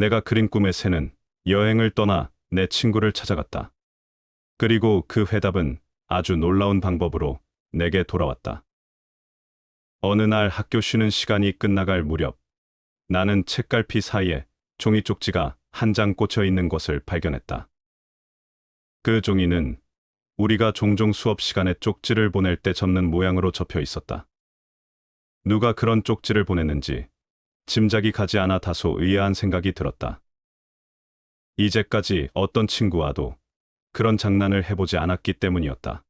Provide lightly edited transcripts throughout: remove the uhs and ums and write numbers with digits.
내가 그린 꿈의 새는 여행을 떠나 내 친구를 찾아갔다. 그리고 그 회답은 아주 놀라운 방법으로 내게 돌아왔다. 어느 날 학교 쉬는 시간이 끝나갈 무렵 나는 책갈피 사이에 종이 쪽지가 한 장 꽂혀 있는 것을 발견했다. 그 종이는 우리가 종종 수업 시간에 쪽지를 보낼 때 접는 모양으로 접혀 있었다. 누가 그런 쪽지를 보냈는지 짐작이 가지 않아 다소 의아한 생각이 들었다. 이제까지 어떤 친구와도 그런 장난을 해보지 않았기 때문이었다.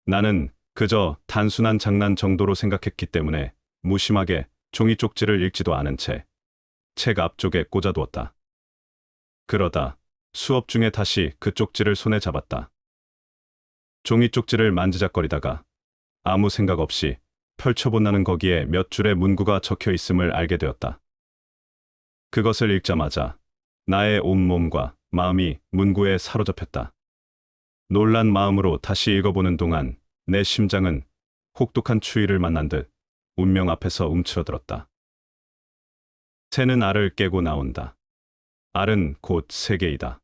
나는 그저 단순한 장난 정도로 생각했기 때문에 무심하게 종이 쪽지를 읽지도 않은 채 책 앞쪽에 꽂아두었다. 그러다 수업 중에 다시 그 쪽지를 손에 잡았다. 종이 쪽지를 만지작거리다가 아무 생각 없이 펼쳐본다는 거기에 몇 줄의 문구가 적혀 있음을 알게 되었다. 그것을 읽자마자 나의 온몸과 마음이 문구에 사로잡혔다. 놀란 마음으로 다시 읽어보는 동안 내 심장은 혹독한 추위를 만난 듯 운명 앞에서 움츠러들었다. 새는 알을 깨고 나온다. 알은 곧 세계이다.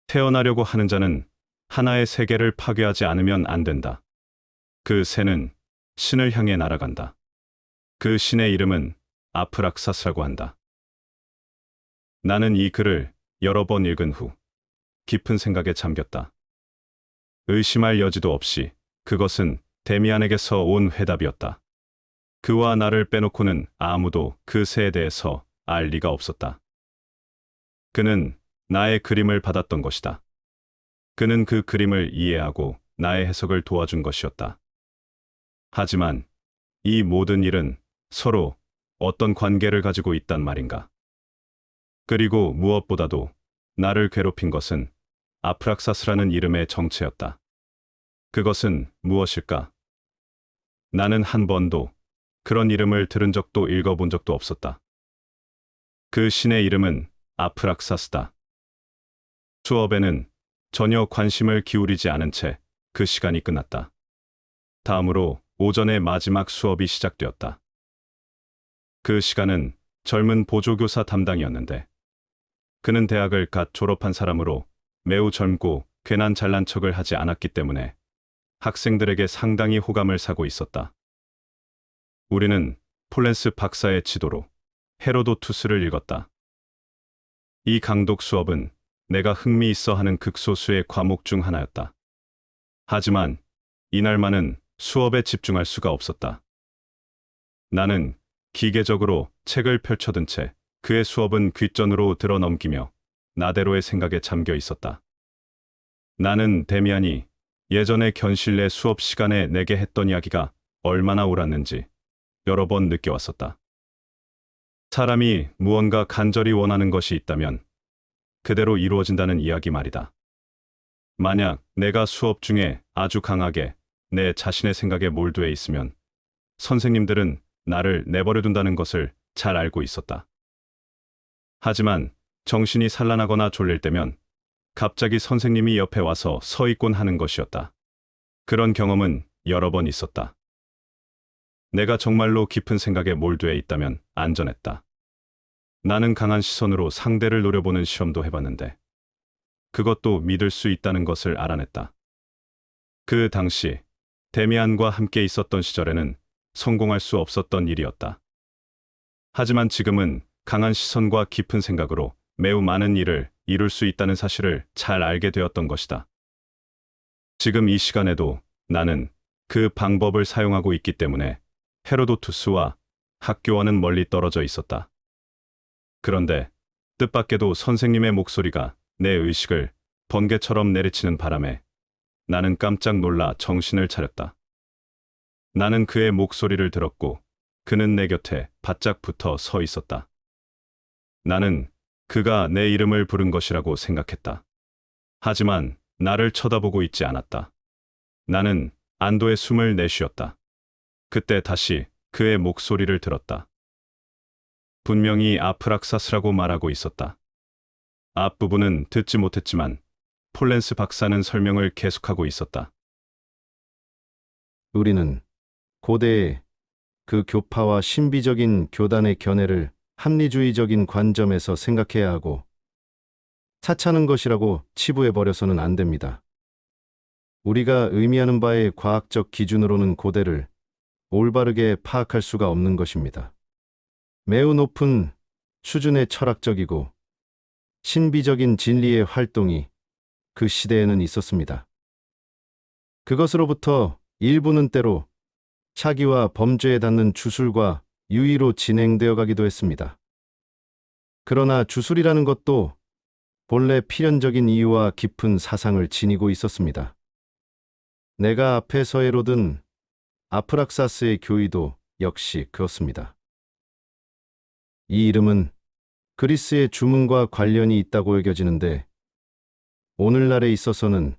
태어나려고 하는 자는 하나의 세계를 파괴하지 않으면 안 된다. 그 새는 신을 향해 날아간다. 그 신의 이름은 아프락사스라고 한다. 나는 이 글을 여러 번 읽은 후 깊은 생각에 잠겼다. 의심할 여지도 없이 그것은 데미안에게서 온 회답이었다. 그와 나를 빼놓고는 아무도 그 새에 대해서 알 리가 없었다. 그는 나의 그림을 받았던 것이다. 그는 그 그림을 이해하고 나의 해석을 도와준 것이었다. 하지만 이 모든 일은 서로 어떤 관계를 가지고 있단 말인가. 그리고 무엇보다도 나를 괴롭힌 것은 아프락사스라는 이름의 정체였다. 그것은 무엇일까? 나는 한 번도 그런 이름을 들은 적도 읽어본 적도 없었다. 그 신의 이름은 아프락사스다. 수업에는 전혀 관심을 기울이지 않은 채 그 시간이 끝났다. 다음으로 오전의 마지막 수업이 시작되었다. 그 시간은 젊은 보조교사 담당이었는데 그는 대학을 갓 졸업한 사람으로 매우 젊고 괜한 잘난 척을 하지 않았기 때문에 학생들에게 상당히 호감을 사고 있었다. 우리는 폴렌스 박사의 지도로 헤로도투스를 읽었다. 이 강독 수업은 내가 흥미있어 하는 극소수의 과목 중 하나였다. 하지만 이날만은 수업에 집중할 수가 없었다. 나는 기계적으로 책을 펼쳐든 채 그의 수업은 귓전으로 들어 넘기며 나대로의 생각에 잠겨 있었다. 나는 데미안이 예전에 견실내 수업 시간에 내게 했던 이야기가 얼마나 옳았는지 여러 번 느껴왔었다. 사람이 무언가 간절히 원하는 것이 있다면 그대로 이루어진다는 이야기 말이다. 만약 내가 수업 중에 아주 강하게 내 자신의 생각에 몰두해 있으면 선생님들은 나를 내버려둔다는 것을 잘 알고 있었다. 하지만 정신이 산란하거나 졸릴 때면 갑자기 선생님이 옆에 와서 서 있곤 하는 것이었다. 그런 경험은 여러 번 있었다. 내가 정말로 깊은 생각에 몰두해 있다면 안전했다. 나는 강한 시선으로 상대를 노려보는 시험도 해봤는데 그것도 믿을 수 있다는 것을 알아냈다. 그 당시 데미안과 함께 있었던 시절에는 성공할 수 없었던 일이었다. 하지만 지금은 강한 시선과 깊은 생각으로 매우 많은 일을 이룰 수 있다는 사실을 잘 알게 되었던 것이다. 지금 이 시간에도 나는 그 방법을 사용하고 있기 때문에 헤로도투스와 학교와는 멀리 떨어져 있었다. 그런데 뜻밖에도 선생님의 목소리가 내 의식을 번개처럼 내리치는 바람에 나는 깜짝 놀라 정신을 차렸다. 나는 그의 목소리를 들었고 그는 내 곁에 바짝 붙어 서 있었다. 나는 그가 내 이름을 부른 것이라고 생각했다. 하지만 나를 쳐다보고 있지 않았다. 나는 안도의 숨을 내쉬었다. 그때 다시 그의 목소리를 들었다. 분명히 아프락사스라고 말하고 있었다. 앞부분은 듣지 못했지만 폴렌스 박사는 설명을 계속하고 있었다. 우리는 고대의 그 교파와 신비적인 교단의 견해를 합리주의적인 관점에서 생각해야 하고 사차는 것이라고 치부해버려서는 안 됩니다. 우리가 의미하는 바의 과학적 기준으로는 고대를 올바르게 파악할 수가 없는 것입니다. 매우 높은 수준의 철학적이고 신비적인 진리의 활동이 그 시대에는 있었습니다. 그것으로부터 일부는 때로 차기와 범죄에 닿는 주술과 유의로 진행되어 가기도 했습니다. 그러나 주술이라는 것도 본래 필연적인 이유와 깊은 사상을 지니고 있었습니다. 내가 앞에 서예로 든 아프락사스의 교의도 역시 그렇습니다. 이 이름은 그리스의 주문과 관련이 있다고 여겨지는데 오늘날에 있어서는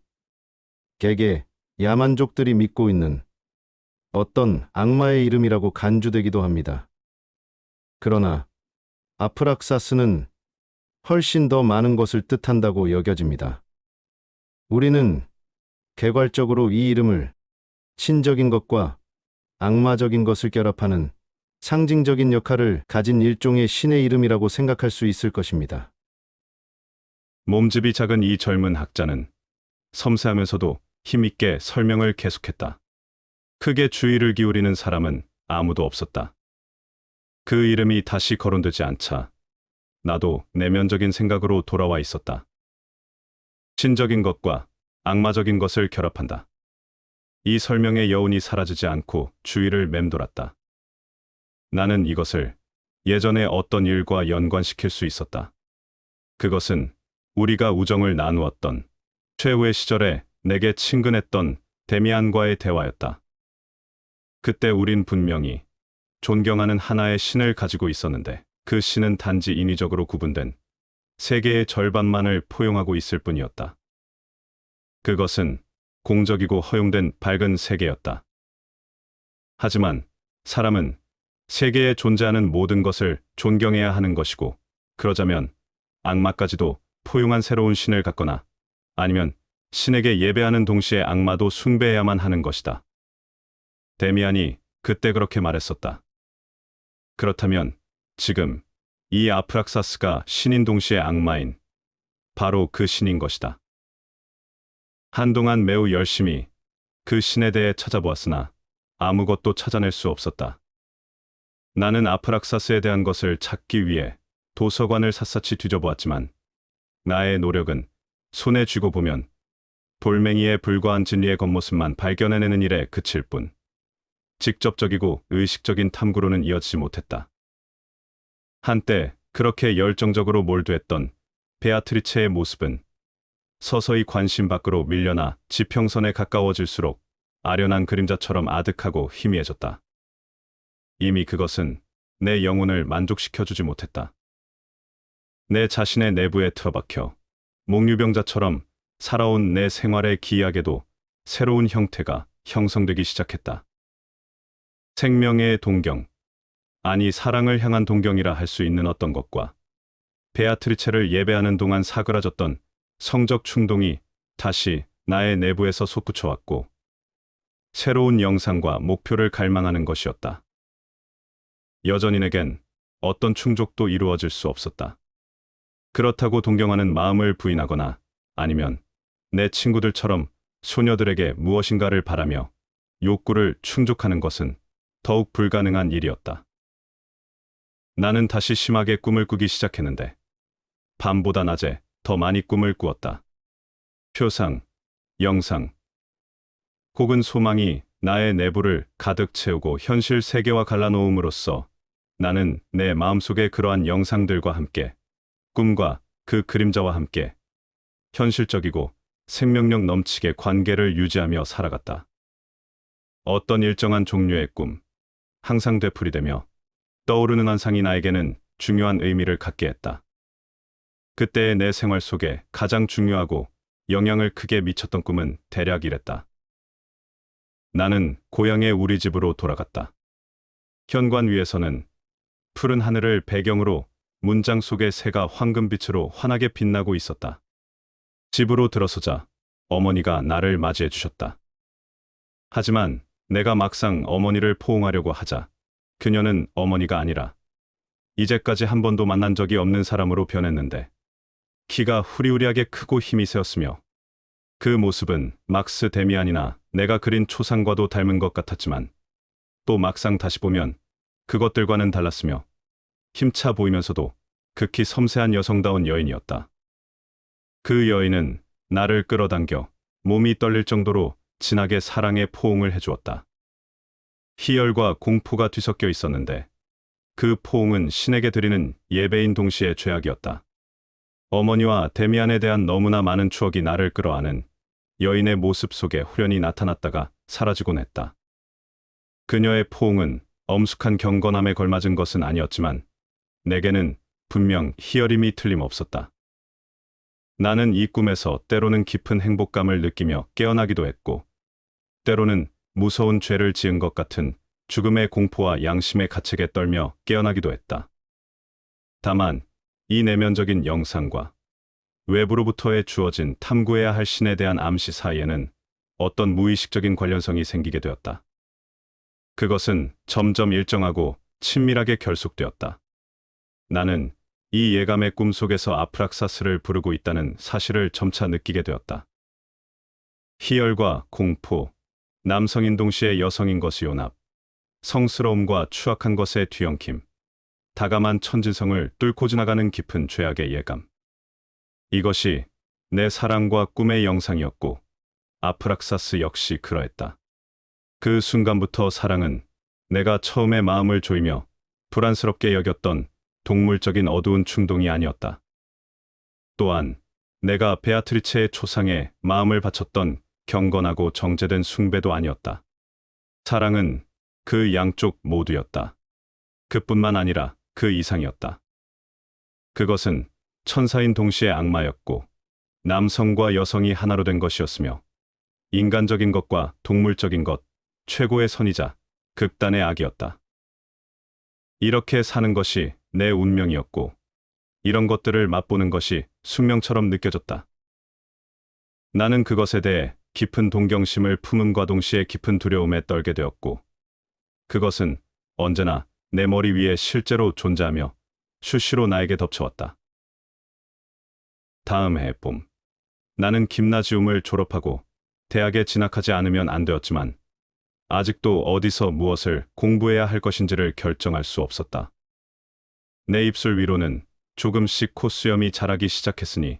개개 야만족들이 믿고 있는 어떤 악마의 이름이라고 간주되기도 합니다. 그러나 아프락사스는 훨씬 더 많은 것을 뜻한다고 여겨집니다. 우리는 개괄적으로 이 이름을 신적인 것과 악마적인 것을 결합하는 상징적인 역할을 가진 일종의 신의 이름이라고 생각할 수 있을 것입니다. 몸집이 작은 이 젊은 학자는 섬세하면서도 힘있게 설명을 계속했다. 크게 주의를 기울이는 사람은 아무도 없었다. 그 이름이 다시 거론되지 않자 나도 내면적인 생각으로 돌아와 있었다. 신적인 것과 악마적인 것을 결합한다. 이 설명의 여운이 사라지지 않고 주위를 맴돌았다. 나는 이것을 예전의 어떤 일과 연관시킬 수 있었다. 그것은 우리가 우정을 나누었던 최후의 시절에 내게 친근했던 데미안과의 대화였다. 그때 우린 분명히 존경하는 하나의 신을 가지고 있었는데 그 신은 단지 인위적으로 구분된 세계의 절반만을 포용하고 있을 뿐이었다. 그것은 공적이고 허용된 밝은 세계였다. 하지만 사람은 세계에 존재하는 모든 것을 존경해야 하는 것이고, 그러자면 악마까지도 포용한 새로운 신을 갖거나 아니면 신에게 예배하는 동시에 악마도 숭배해야만 하는 것이다. 데미안이 그때 그렇게 말했었다. 그렇다면 지금 이 아프락사스가 신인 동시에 악마인 바로 그 신인 것이다. 한동안 매우 열심히 그 신에 대해 찾아보았으나 아무것도 찾아낼 수 없었다. 나는 아프락사스에 대한 것을 찾기 위해 도서관을 샅샅이 뒤져보았지만 나의 노력은 손에 쥐고 보면 돌멩이에 불과한 진리의 겉모습만 발견해내는 일에 그칠 뿐 직접적이고 의식적인 탐구로는 이어지지 못했다. 한때 그렇게 열정적으로 몰두했던 베아트리체의 모습은 서서히 관심 밖으로 밀려나 지평선에 가까워질수록 아련한 그림자처럼 아득하고 희미해졌다. 이미 그것은 내 영혼을 만족시켜주지 못했다. 내 자신의 내부에 틀어박혀 몽유병자처럼 살아온 내 생활의 기약에도 새로운 형태가 형성되기 시작했다. 생명의 동경, 아니 사랑을 향한 동경이라 할 수 있는 어떤 것과 베아트리체를 예배하는 동안 사그라졌던 성적 충동이 다시 나의 내부에서 솟구쳐왔고 새로운 영상과 목표를 갈망하는 것이었다. 여전히 내겐 어떤 충족도 이루어질 수 없었다. 그렇다고 동경하는 마음을 부인하거나 아니면 내 친구들처럼 소녀들에게 무엇인가를 바라며 욕구를 충족하는 것은 더욱 불가능한 일이었다. 나는 다시 심하게 꿈을 꾸기 시작했는데 밤보다 낮에 더 많이 꿈을 꾸었다. 표상, 영상, 혹은 소망이 나의 내부를 가득 채우고 현실 세계와 갈라놓음으로써 나는 내 마음속에 그러한 영상들과 함께 꿈과 그 그림자와 함께 현실적이고 생명력 넘치게 관계를 유지하며 살아갔다. 어떤 일정한 종류의 꿈, 항상 되풀이되며 떠오르는 환상이 나에게는 중요한 의미를 갖게 했다. 그때의 내 생활 속에 가장 중요하고 영향을 크게 미쳤던 꿈은 대략 이랬다. 나는 고향의 우리 집으로 돌아갔다. 현관 위에서는 푸른 하늘을 배경으로 문장 속의 새가 황금빛으로 환하게 빛나고 있었다. 집으로 들어서자 어머니가 나를 맞이해 주셨다. 하지만 내가 막상 어머니를 포옹하려고 하자 그녀는 어머니가 아니라 이제까지 한 번도 만난 적이 없는 사람으로 변했는데 키가 후리후리하게 크고 힘이 세었으며 그 모습은 막스 데미안이나 내가 그린 초상과도 닮은 것 같았지만 또 막상 다시 보면 그것들과는 달랐으며 힘차 보이면서도 극히 섬세한 여성다운 여인이었다. 그 여인은 나를 끌어당겨 몸이 떨릴 정도로 진하게 사랑의 포옹을 해주었다. 희열과 공포가 뒤섞여 있었는데 그 포옹은 신에게 드리는 예배인 동시에 죄악이었다. 어머니와 데미안에 대한 너무나 많은 추억이 나를 끌어안은 여인의 모습 속에 후련히 나타났다가 사라지곤 했다. 그녀의 포옹은 엄숙한 경건함에 걸맞은 것은 아니었지만 내게는 분명 희열임이 틀림없었다. 나는 이 꿈에서 때로는 깊은 행복감을 느끼며 깨어나기도 했고 때로는 무서운 죄를 지은 것 같은 죽음의 공포와 양심의 가책에 떨며 깨어나기도 했다. 다만 이 내면적인 영상과 외부로부터의 주어진 탐구해야 할 신에 대한 암시 사이에는 어떤 무의식적인 관련성이 생기게 되었다. 그것은 점점 일정하고 친밀하게 결속되었다. 나는 이 예감의 꿈속에서 아프락사스를 부르고 있다는 사실을 점차 느끼게 되었다. 희열과 공포, 남성인 동시에 여성인 것의 연합, 성스러움과 추악한 것의 뒤엉킴, 다감한 천지성을 뚫고 지나가는 깊은 죄악의 예감. 이것이 내 사랑과 꿈의 영상이었고 아프락사스 역시 그러했다. 그 순간부터 사랑은 내가 처음에 마음을 조이며 불안스럽게 여겼던 동물적인 어두운 충동이 아니었다. 또한 내가 베아트리체의 초상에 마음을 바쳤던 경건하고 정제된 숭배도 아니었다. 사랑은 그 양쪽 모두였다. 그뿐만 아니라 그 이상이었다. 그것은 천사인 동시에 악마였고 남성과 여성이 하나로 된 것이었으며 인간적인 것과 동물적인 것, 최고의 선이자 극단의 악이었다. 이렇게 사는 것이 내 운명이었고 이런 것들을 맛보는 것이 숙명처럼 느껴졌다. 나는 그것에 대해 깊은 동경심을 품음과 동시에 깊은 두려움에 떨게 되었고 그것은 언제나 내 머리 위에 실제로 존재하며 수시로 나에게 덮쳐왔다. 다음 해 봄, 나는 김나지움을 졸업하고 대학에 진학하지 않으면 안 되었지만 아직도 어디서 무엇을 공부해야 할 것인지를 결정할 수 없었다. 내 입술 위로는 조금씩 콧수염이 자라기 시작했으니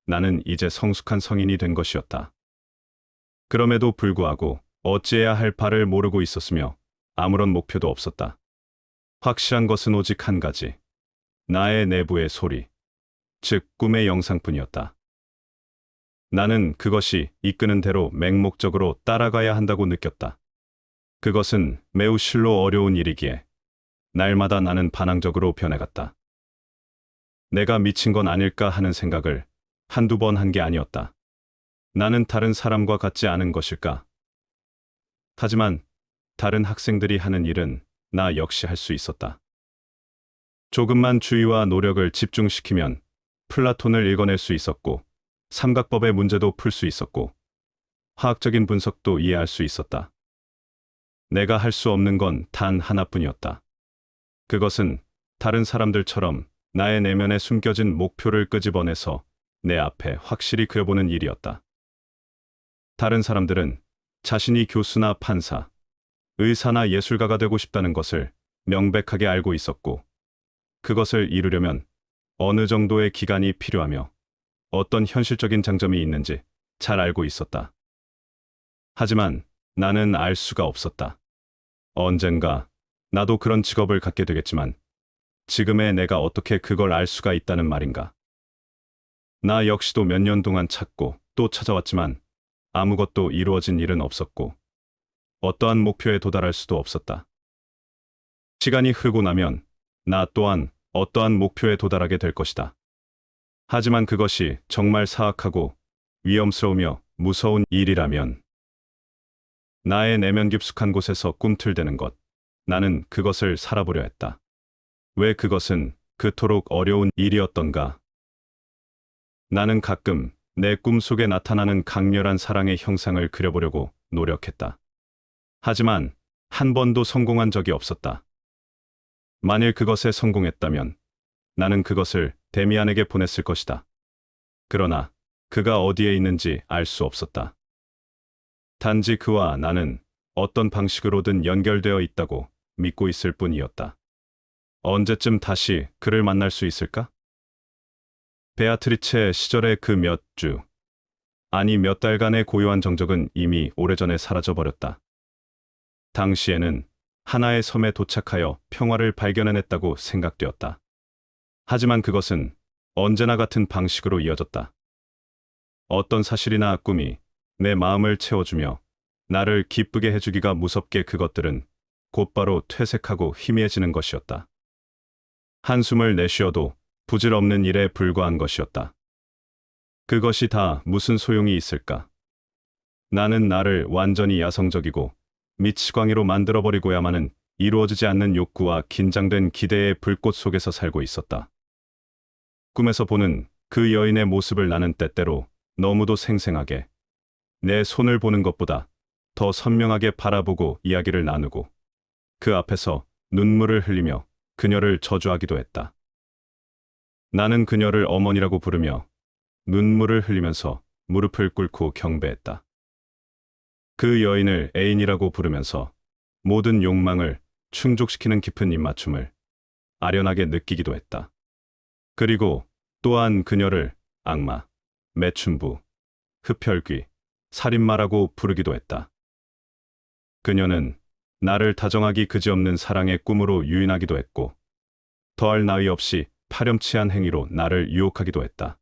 나는 이제 성숙한 성인이 된 것이었다. 그럼에도 불구하고 어찌해야 할 바를 모르고 있었으며 아무런 목표도 없었다. 확실한 것은 오직 한 가지, 나의 내부의 소리, 즉 꿈의 영상뿐이었다. 나는 그것이 이끄는 대로 맹목적으로 따라가야 한다고 느꼈다. 그것은 매우 실로 어려운 일이기에 날마다 나는 반항적으로 변해갔다. 내가 미친 건 아닐까 하는 생각을 한두 번 한 게 아니었다. 나는 다른 사람과 같지 않은 것일까? 하지만 다른 학생들이 하는 일은 나 역시 할 수 있었다. 조금만 주의와 노력을 집중시키면 플라톤을 읽어낼 수 있었고 삼각법의 문제도 풀 수 있었고 화학적인 분석도 이해할 수 있었다. 내가 할 수 없는 건 단 하나뿐이었다. 그것은 다른 사람들처럼 나의 내면에 숨겨진 목표를 끄집어내서 내 앞에 확실히 그려보는 일이었다. 다른 사람들은 자신이 교수나 판사, 의사나 예술가가 되고 싶다는 것을 명백하게 알고 있었고 그것을 이루려면 어느 정도의 기간이 필요하며 어떤 현실적인 장점이 있는지 잘 알고 있었다. 하지만 나는 알 수가 없었다. 언젠가 나도 그런 직업을 갖게 되겠지만 지금의 내가 어떻게 그걸 알 수가 있다는 말인가. 나 역시도 몇 년 동안 찾고 또 찾아왔지만 아무것도 이루어진 일은 없었고 어떠한 목표에 도달할 수도 없었다. 시간이 흐르고 나면 나 또한 어떠한 목표에 도달하게 될 것이다. 하지만 그것이 정말 사악하고 위험스러우며 무서운 일이라면 나의 내면 깊숙한 곳에서 꿈틀대는 것, 나는 그것을 살아보려 했다. 왜 그것은 그토록 어려운 일이었던가? 나는 가끔 내 꿈속에 나타나는 강렬한 사랑의 형상을 그려보려고 노력했다. 하지만 한 번도 성공한 적이 없었다. 만일 그것에 성공했다면 나는 그것을 데미안에게 보냈을 것이다. 그러나 그가 어디에 있는지 알 수 없었다. 단지 그와 나는 어떤 방식으로든 연결되어 있다고 믿고 있을 뿐이었다. 언제쯤 다시 그를 만날 수 있을까? 베아트리체 시절의 그 몇 주, 아니 몇 달간의 고요한 정적은 이미 오래전에 사라져버렸다. 당시에는 하나의 섬에 도착하여 평화를 발견해냈다고 생각되었다. 하지만 그것은 언제나 같은 방식으로 이어졌다. 어떤 사실이나 꿈이 내 마음을 채워주며 나를 기쁘게 해주기가 무섭게 그것들은 곧바로 퇴색하고 희미해지는 것이었다. 한숨을 내쉬어도 부질없는 일에 불과한 것이었다. 그것이 다 무슨 소용이 있을까? 나는 나를 완전히 야성적이고 미치광이로 만들어버리고야만은 이루어지지 않는 욕구와 긴장된 기대의 불꽃 속에서 살고 있었다. 꿈에서 보는 그 여인의 모습을 나는 때때로 너무도 생생하게 내 손을 보는 것보다 더 선명하게 바라보고 이야기를 나누고 그 앞에서 눈물을 흘리며 그녀를 저주하기도 했다. 나는 그녀를 어머니라고 부르며 눈물을 흘리면서 무릎을 꿇고 경배했다. 그 여인을 애인이라고 부르면서 모든 욕망을 충족시키는 깊은 입맞춤을 아련하게 느끼기도 했다. 그리고 또한 그녀를 악마, 매춘부, 흡혈귀, 살인마라고 부르기도 했다. 그녀는 나를 다정하기 그지없는 사랑의 꿈으로 유인하기도 했고 더할 나위 없이 파렴치한 행위로 나를 유혹하기도 했다.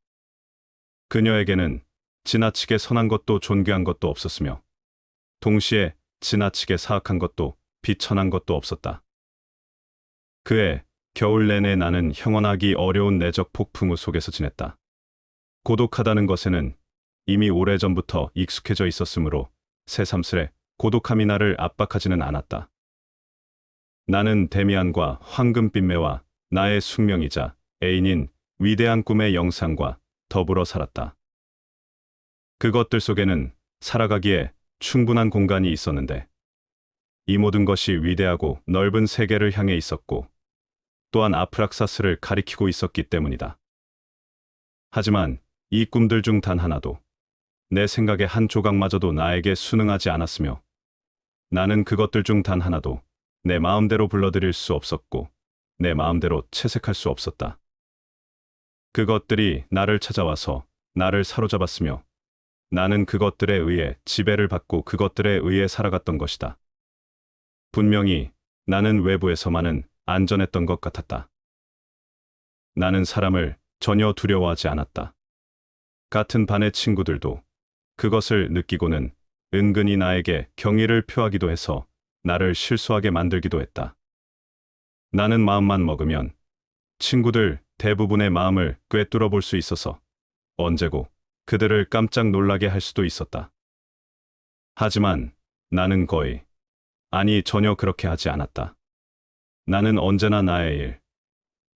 그녀에게는 지나치게 선한 것도 존귀한 것도 없었으며 동시에 지나치게 사악한 것도 비천한 것도 없었다. 그해 겨울 내내 나는 형언하기 어려운 내적 폭풍우 속에서 지냈다. 고독하다는 것에는 이미 오래전부터 익숙해져 있었으므로 새삼스레 고독함이 나를 압박하지는 않았다. 나는 데미안과 황금빛매와 나의 숙명이자 애인인 위대한 꿈의 영상과 더불어 살았다. 그것들 속에는 살아가기에 충분한 공간이 있었는데 이 모든 것이 위대하고 넓은 세계를 향해 있었고 또한 아프락사스를 가리키고 있었기 때문이다. 하지만 이 꿈들 중 단 하나도 내 생각의 한 조각마저도 나에게 순응하지 않았으며 나는 그것들 중 단 하나도 내 마음대로 불러들일 수 없었고 내 마음대로 채색할 수 없었다. 그것들이 나를 찾아와서 나를 사로잡았으며 나는 그것들에 의해 지배를 받고 그것들에 의해 살아갔던 것이다. 분명히 나는 외부에서만은 안전했던 것 같았다. 나는 사람을 전혀 두려워하지 않았다. 같은 반의 친구들도 그것을 느끼고는 은근히 나에게 경의를 표하기도 해서 나를 실수하게 만들기도 했다. 나는 마음만 먹으면 친구들 대부분의 마음을 꿰뚫어 볼 수 있어서 언제고 그들을 깜짝 놀라게 할 수도 있었다. 하지만 나는 거의, 아니 전혀 그렇게 하지 않았다. 나는 언제나 나의 일,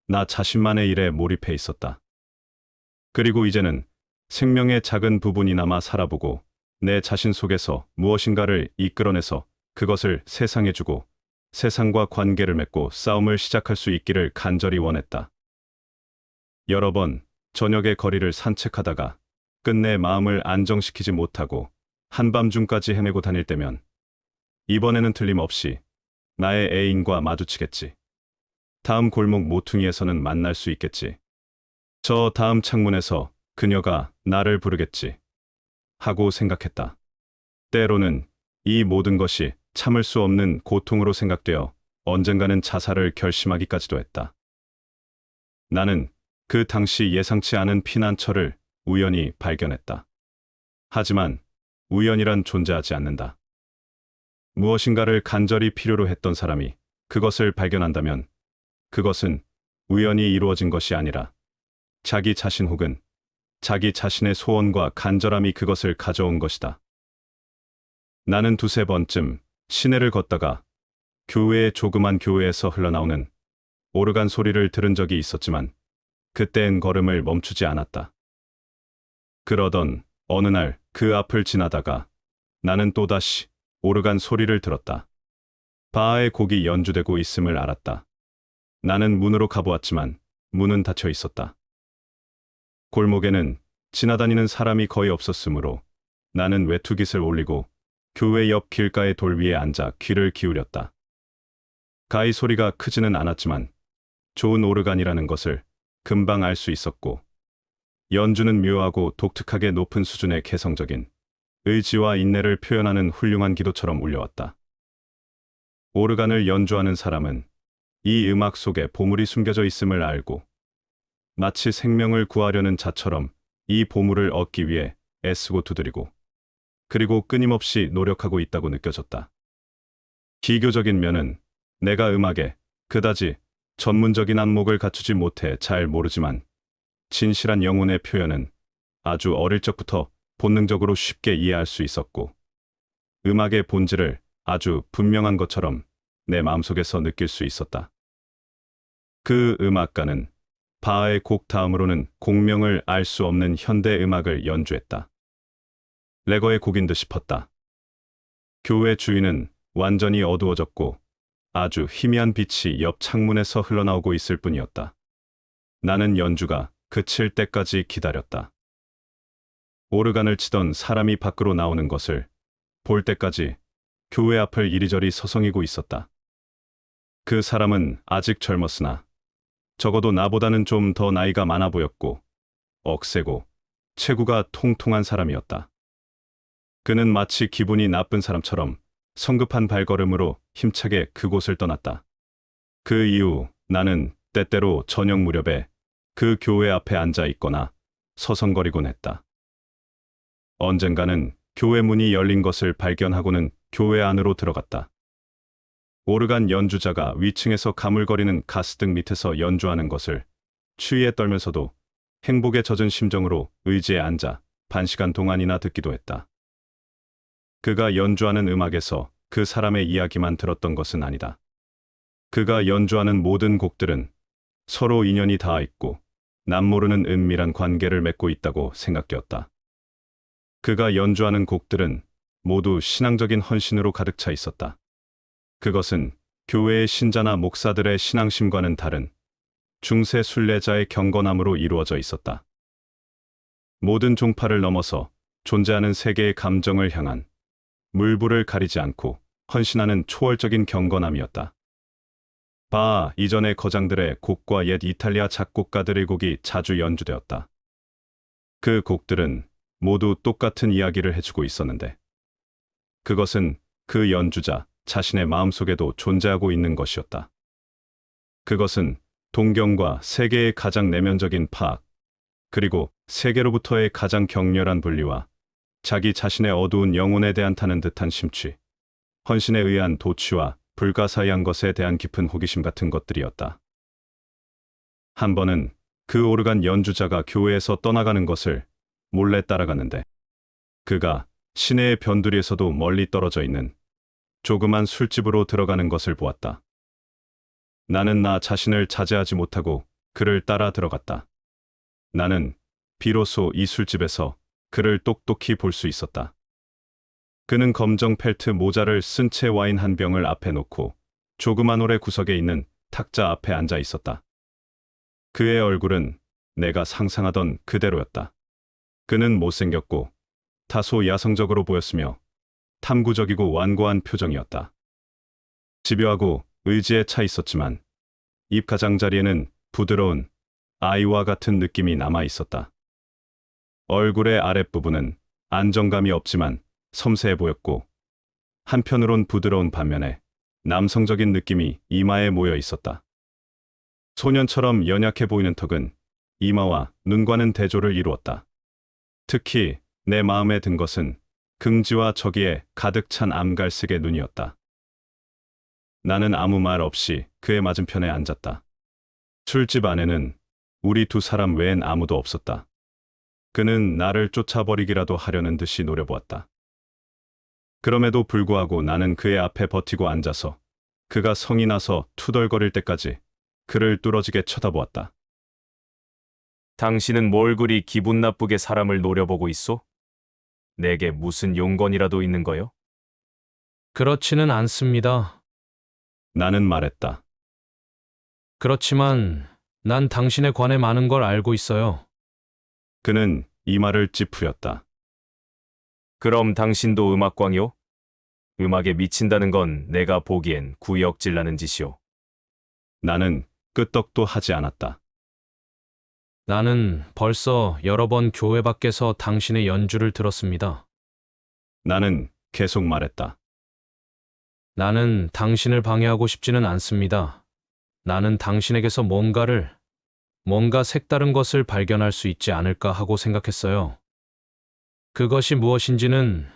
나 자신만의 일에 몰입해 있었다. 그리고 이제는 생명의 작은 부분이나마 살아보고 내 자신 속에서 무엇인가를 이끌어내서 그것을 세상에 주고 세상과 관계를 맺고 싸움을 시작할 수 있기를 간절히 원했다. 여러 번 저녁에 거리를 산책하다가 끝내 마음을 안정시키지 못하고 한밤중까지 헤매고 다닐 때면 이번에는 틀림없이 나의 애인과 마주치겠지. 다음 골목 모퉁이에서는 만날 수 있겠지. 저 다음 창문에서 그녀가 나를 부르겠지. 하고 생각했다. 때로는 이 모든 것이 참을 수 없는 고통으로 생각되어 언젠가는 자살을 결심하기까지도 했다. 나는 그 당시 예상치 않은 피난처를 우연히 발견했다. 하지만 우연이란 존재하지 않는다. 무엇인가를 간절히 필요로 했던 사람이 그것을 발견한다면 그것은 우연히 이루어진 것이 아니라 자기 자신 혹은 자기 자신의 소원과 간절함이 그것을 가져온 것이다. 나는 두세 번쯤 시내를 걷다가 교회의 조그만 교회에서 흘러나오는 오르간 소리를 들은 적이 있었지만 그때엔 걸음을 멈추지 않았다. 그러던 어느 날 그 앞을 지나다가 나는 또다시 오르간 소리를 들었다. 바하의 곡이 연주되고 있음을 알았다. 나는 문으로 가보았지만 문은 닫혀 있었다. 골목에는 지나다니는 사람이 거의 없었으므로 나는 외투깃을 올리고 교회 옆 길가의 돌 위에 앉아 귀를 기울였다. 가히 소리가 크지는 않았지만 좋은 오르간이라는 것을 금방 알 수 있었고, 연주는 묘하고 독특하게 높은 수준의 개성적인 의지와 인내를 표현하는 훌륭한 기도처럼 울려왔다. 오르간을 연주하는 사람은 이 음악 속에 보물이 숨겨져 있음을 알고, 마치 생명을 구하려는 자처럼 이 보물을 얻기 위해 애쓰고 두드리고, 그리고 끊임없이 노력하고 있다고 느껴졌다. 기교적인 면은 내가 음악에 그다지 전문적인 안목을 갖추지 못해 잘 모르지만, 진실한 영혼의 표현은 아주 어릴 적부터 본능적으로 쉽게 이해할 수 있었고, 음악의 본질을 아주 분명한 것처럼 내 마음속에서 느낄 수 있었다. 그 음악가는 바하의 곡 다음으로는 곡명을 알 수 없는 현대 음악을 연주했다. 레거의 곡인 듯 싶었다. 교회 주위는 완전히 어두워졌고 아주 희미한 빛이 옆 창문에서 흘러나오고 있을 뿐이었다. 나는 연주가 그칠 때까지 기다렸다. 오르간을 치던 사람이 밖으로 나오는 것을 볼 때까지 교회 앞을 이리저리 서성이고 있었다. 그 사람은 아직 젊었으나 적어도 나보다는 좀 더 나이가 많아 보였고 억세고 체구가 통통한 사람이었다. 그는 마치 기분이 나쁜 사람처럼 성급한 발걸음으로 힘차게 그곳을 떠났다. 그 이후 나는 때때로 저녁 무렵에 그 교회 앞에 앉아 있거나 서성거리곤 했다. 언젠가는 교회 문이 열린 것을 발견하고는 교회 안으로 들어갔다. 오르간 연주자가 위층에서 가물거리는 가스등 밑에서 연주하는 것을 추위에 떨면서도 행복에 젖은 심정으로 의지에 앉아 반시간 동안이나 듣기도 했다. 그가 연주하는 음악에서 그 사람의 이야기만 들었던 것은 아니다. 그가 연주하는 모든 곡들은 서로 인연이 닿아 있고 남모르는 은밀한 관계를 맺고 있다고 생각되었다. 그가 연주하는 곡들은 모두 신앙적인 헌신으로 가득 차 있었다. 그것은 교회의 신자나 목사들의 신앙심과는 다른 중세 순례자의 경건함으로 이루어져 있었다. 모든 종파를 넘어서 존재하는 세계의 감정을 향한 물불을 가리지 않고 헌신하는 초월적인 경건함이었다. 바하 이전의 거장들의 곡과 옛 이탈리아 작곡가들의 곡이 자주 연주되었다. 그 곡들은 모두 똑같은 이야기를 해주고 있었는데, 그것은 그 연주자 자신의 마음속에도 존재하고 있는 것이었다. 그것은 동경과 세계의 가장 내면적인 파악, 그리고 세계로부터의 가장 격렬한 분리와 자기 자신의 어두운 영혼에 대한 타는 듯한 심취, 헌신에 의한 도취와 불가사의한 것에 대한 깊은 호기심 같은 것들이었다. 한 번은 그 오르간 연주자가 교회에서 떠나가는 것을 몰래 따라갔는데, 그가 시내의 변두리에서도 멀리 떨어져 있는 조그만 술집으로 들어가는 것을 보았다. 나는 나 자신을 자제하지 못하고 그를 따라 들어갔다. 나는 비로소 이 술집에서 그를 똑똑히 볼 수 있었다. 그는 검정 펠트 모자를 쓴 채 와인 한 병을 앞에 놓고 조그만 홀의 구석에 있는 탁자 앞에 앉아 있었다. 그의 얼굴은 내가 상상하던 그대로였다. 그는 못생겼고 다소 야성적으로 보였으며 탐구적이고 완고한 표정이었다. 집요하고 의지에 차 있었지만 입 가장자리에는 부드러운 아이와 같은 느낌이 남아 있었다. 얼굴의 아랫부분은 안정감이 없지만 섬세해 보였고, 한편으론 부드러운 반면에 남성적인 느낌이 이마에 모여 있었다. 소년처럼 연약해 보이는 턱은 이마와 눈과는 대조를 이루었다. 특히 내 마음에 든 것은 긍지와 저기에 가득 찬 암갈색의 눈이었다. 나는 아무 말 없이 그의 맞은편에 앉았다. 술집 안에는 우리 두 사람 외엔 아무도 없었다. 그는 나를 쫓아버리기라도 하려는 듯이 노려보았다. 그럼에도 불구하고 나는 그의 앞에 버티고 앉아서 그가 성이 나서 투덜거릴 때까지 그를 뚫어지게 쳐다보았다. 당신은 뭘 그리 기분 나쁘게 사람을 노려보고 있소? 내게 무슨 용건이라도 있는 거요? 그렇지는 않습니다. 나는 말했다. 그렇지만 난 당신에 관해 많은 걸 알고 있어요. 그는 이마를 찌푸렸다. 그럼 당신도 음악광이요? 음악에 미친다는 건 내가 보기엔 구역질나는 짓이오. 나는 끄떡도 하지 않았다. 나는 벌써 여러 번 교회 밖에서 당신의 연주를 들었습니다. 나는 계속 말했다. 나는 당신을 방해하고 싶지는 않습니다. 나는 당신에게서 뭔가 색다른 것을 발견할 수 있지 않을까 하고 생각했어요. 그것이 무엇인지는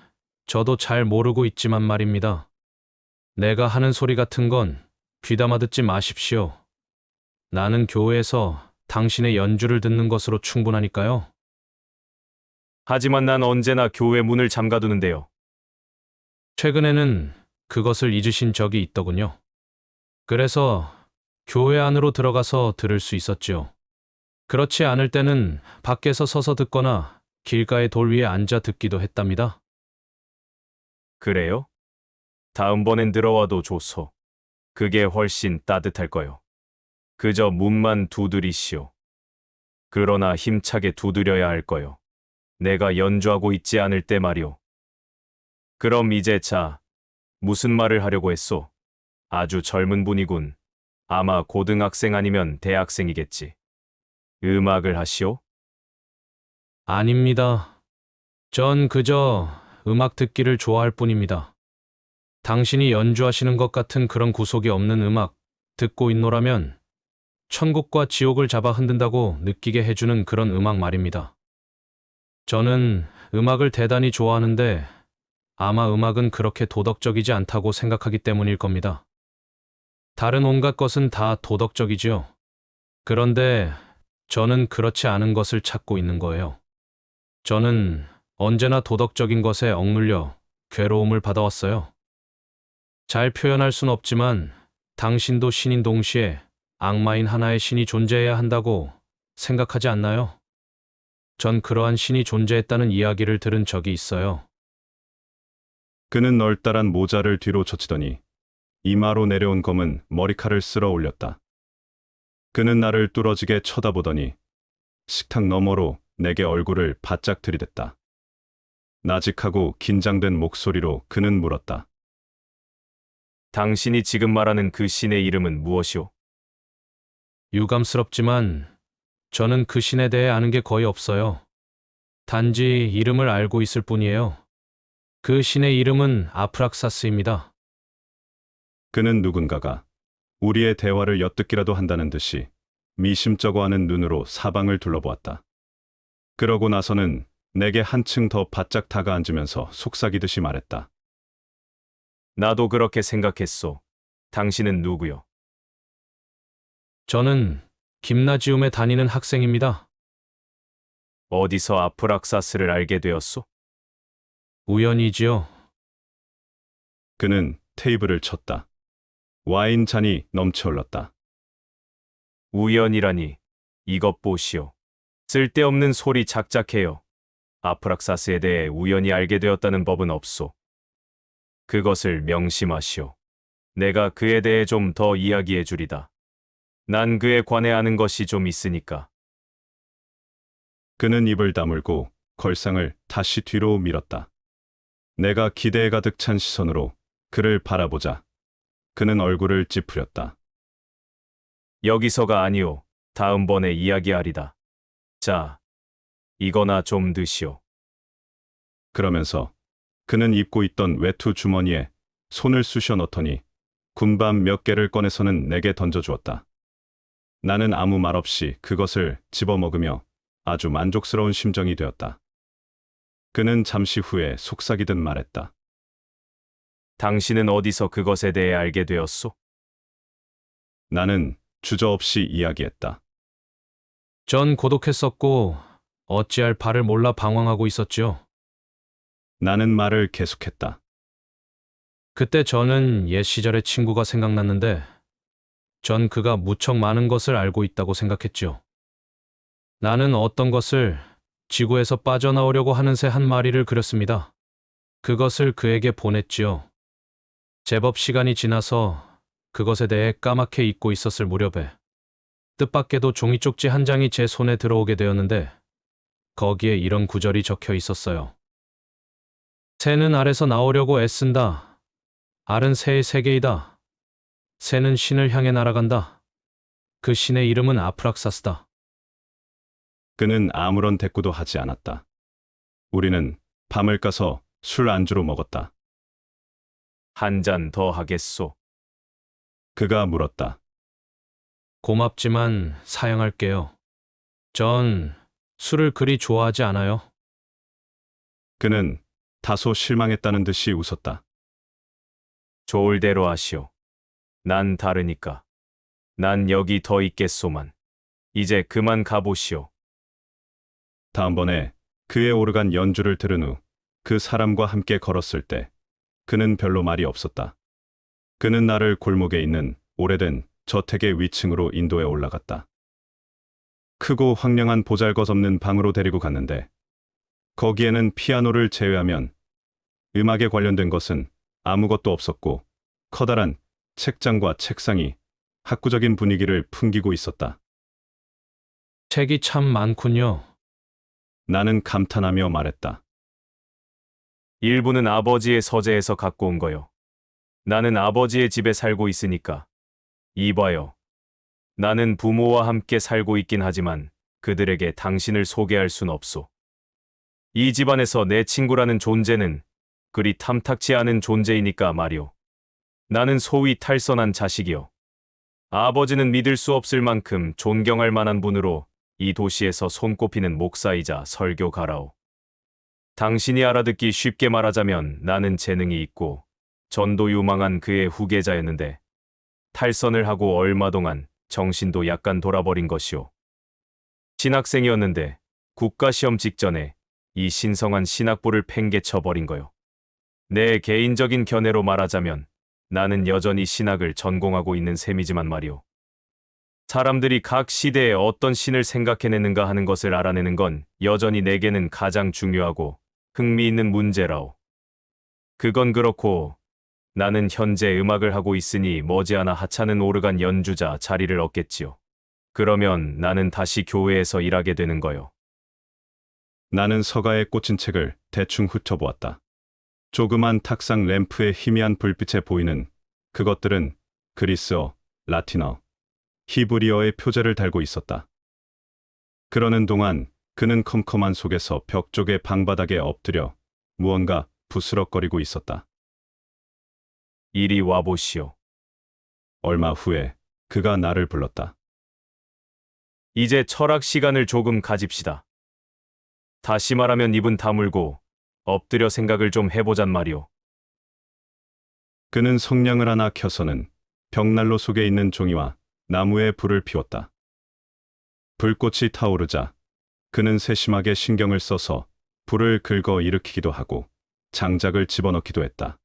저도 잘 모르고 있지만 말입니다. 내가 하는 소리 같은 건 귀담아 듣지 마십시오. 나는 교회에서 당신의 연주를 듣는 것으로 충분하니까요. 하지만 난 언제나 교회 문을 잠가두는데요. 최근에는 그것을 잊으신 적이 있더군요. 그래서 교회 안으로 들어가서 들을 수 있었지요. 그렇지 않을 때는 밖에서 서서 듣거나 길가의 돌 위에 앉아 듣기도 했답니다. 그래요? 다음번엔 들어와도 좋소. 그게 훨씬 따뜻할 거요. 그저 문만 두드리시오. 그러나 힘차게 두드려야 할 거요. 내가 연주하고 있지 않을 때 말이오. 그럼 이제 자, 무슨 말을 하려고 했소? 아주 젊은 분이군. 아마 고등학생 아니면 대학생이겠지. 음악을 하시오? 아닙니다. 전 그저 음악 듣기를 좋아할 뿐입니다. 당신이 연주하시는 것 같은 그런 구속이 없는 음악 듣고 있노라면 천국과 지옥을 잡아 흔든다고 느끼게 해주는 그런 음악 말입니다. 저는 음악을 대단히 좋아하는데 아마 음악은 그렇게 도덕적이지 않다고 생각하기 때문일 겁니다. 다른 온갖 것은 다 도덕적이지요. 그런데 저는 그렇지 않은 것을 찾고 있는 거예요. 저는 언제나 도덕적인 것에 억눌려 괴로움을 받아왔어요. 잘 표현할 순 없지만 당신도 신인 동시에 악마인 하나의 신이 존재해야 한다고 생각하지 않나요? 전 그러한 신이 존재했다는 이야기를 들은 적이 있어요. 그는 널따란 모자를 뒤로 젖히더니 이마로 내려온 검은 머리칼을 쓸어 올렸다. 그는 나를 뚫어지게 쳐다보더니 식탁 너머로 내게 얼굴을 바짝 들이댔다. 나직하고 긴장된 목소리로 그는 물었다. 당신이 지금 말하는 그 신의 이름은 무엇이오? 유감스럽지만 저는 그 신에 대해 아는 게 거의 없어요. 단지 이름을 알고 있을 뿐이에요. 그 신의 이름은 아프락사스입니다. 그는 누군가가 우리의 대화를 엿듣기라도 한다는 듯이 미심쩍어 하는 눈으로 사방을 둘러보았다. 그러고 나서는 내게 한층 더 바짝 다가앉으면서 속삭이듯이 말했다. 나도 그렇게 생각했소. 당신은 누구요? 저는 김나지움에 다니는 학생입니다. 어디서 아프락사스를 알게 되었소? 우연이지요. 그는 테이블을 쳤다. 와인 잔이 넘쳐 흘렀다. 우연이라니. 이것 보시오. 쓸데없는 소리 작작해요. 아프락사스에 대해 우연히 알게 되었다는 법은 없소. 그것을 명심하시오. 내가 그에 대해 좀 더 이야기해 주리다. 난 그에 관해 아는 것이 좀 있으니까. 그는 입을 다물고 걸상을 다시 뒤로 밀었다. 내가 기대에 가득 찬 시선으로 그를 바라보자 그는 얼굴을 찌푸렸다. 여기서가 아니오. 다음번에 이야기하리다. 자, 이거나 좀 드시오. 그러면서 그는 입고 있던 외투 주머니에 손을 쑤셔 넣더니 군밤 몇 개를 꺼내서는 내게 던져주었다. 나는 아무 말 없이 그것을 집어먹으며 아주 만족스러운 심정이 되었다. 그는 잠시 후에 속삭이듯 말했다. 당신은 어디서 그것에 대해 알게 되었소? 나는 주저없이 이야기했다. 전 고독했었고 어찌할 바를 몰라 방황하고 있었지요. 나는 말을 계속했다. 그때 저는 옛 시절의 친구가 생각났는데 전 그가 무척 많은 것을 알고 있다고 생각했죠. 나는 어떤 것을 지구에서 빠져나오려고 하는 새 한 마리를 그렸습니다. 그것을 그에게 보냈지요. 제법 시간이 지나서 그것에 대해 까맣게 잊고 있었을 무렵에 뜻밖에도 종이 쪽지 한 장이 제 손에 들어오게 되었는데 거기에 이런 구절이 적혀 있었어요. 새는 알에서 나오려고 애쓴다. 알은 새의 세계이다. 새는 신을 향해 날아간다. 그 신의 이름은 아프락사스다. 그는 아무런 대꾸도 하지 않았다. 우리는 밤을 까서 술 안주로 먹었다. 한 잔 더 하겠소. 그가 물었다. 고맙지만 사양할게요. 전 술을 그리 좋아하지 않아요. 그는 다소 실망했다는 듯이 웃었다. 좋을 대로 하시오. 난 다르니까. 난 여기 더 있겠소만. 이제 그만 가보시오. 다음번에 그의 오르간 연주를 들은 후 그 사람과 함께 걸었을 때 그는 별로 말이 없었다. 그는 나를 골목에 있는 오래된 저택의 위층으로 인도해 올라갔다. 크고 황량한 보잘것없는 방으로 데리고 갔는데 거기에는 피아노를 제외하면 음악에 관련된 것은 아무것도 없었고 커다란 책장과 책상이 학구적인 분위기를 풍기고 있었다. 책이 참 많군요. 나는 감탄하며 말했다. 일부는 아버지의 서재에서 갖고 온 거요. 나는 아버지의 집에 살고 있으니까. 이봐요. 나는 부모와 함께 살고 있긴 하지만 그들에게 당신을 소개할 순 없소. 이 집안에서 내 친구라는 존재는 그리 탐탁치 않은 존재이니까 말이오. 나는 소위 탈선한 자식이요. 아버지는 믿을 수 없을 만큼 존경할 만한 분으로 이 도시에서 손꼽히는 목사이자 설교가라오. 당신이 알아듣기 쉽게 말하자면 나는 재능이 있고 전도 유망한 그의 후계자였는데 탈선을 하고 얼마 동안 정신도 약간 돌아버린 것이오. 신학생이었는데 국가시험 직전에 이 신성한 신학부를 팽개쳐버린 거요. 내 개인적인 견해로 말하자면 나는 여전히 신학을 전공하고 있는 셈이지만 말이오. 사람들이 각 시대에 어떤 신을 생각해내는가 하는 것을 알아내는 건 여전히 내게는 가장 중요하고 흥미있는 문제라오. 그건 그렇고 나는 현재 음악을 하고 있으니 머지않아 하찮은 오르간 연주자 자리를 얻겠지요. 그러면 나는 다시 교회에서 일하게 되는 거요. 나는 서가에 꽂힌 책을 대충 훑어보았다. 조그만 탁상 램프의 희미한 불빛에 보이는 그것들은 그리스어, 라틴어, 히브리어의 표제를 달고 있었다. 그러는 동안 그는 컴컴한 속에서 벽 쪽의 방바닥에 엎드려 무언가 부스럭거리고 있었다. 이리 와보시오. 얼마 후에 그가 나를 불렀다. 이제 철학 시간을 조금 가집시다. 다시 말하면 입은 다물고 엎드려 생각을 좀 해보잔 말이오. 그는 성냥을 하나 켜서는 벽난로 속에 있는 종이와 나무에 불을 피웠다. 불꽃이 타오르자 그는 세심하게 신경을 써서 불을 긁어 일으키기도 하고 장작을 집어넣기도 했다.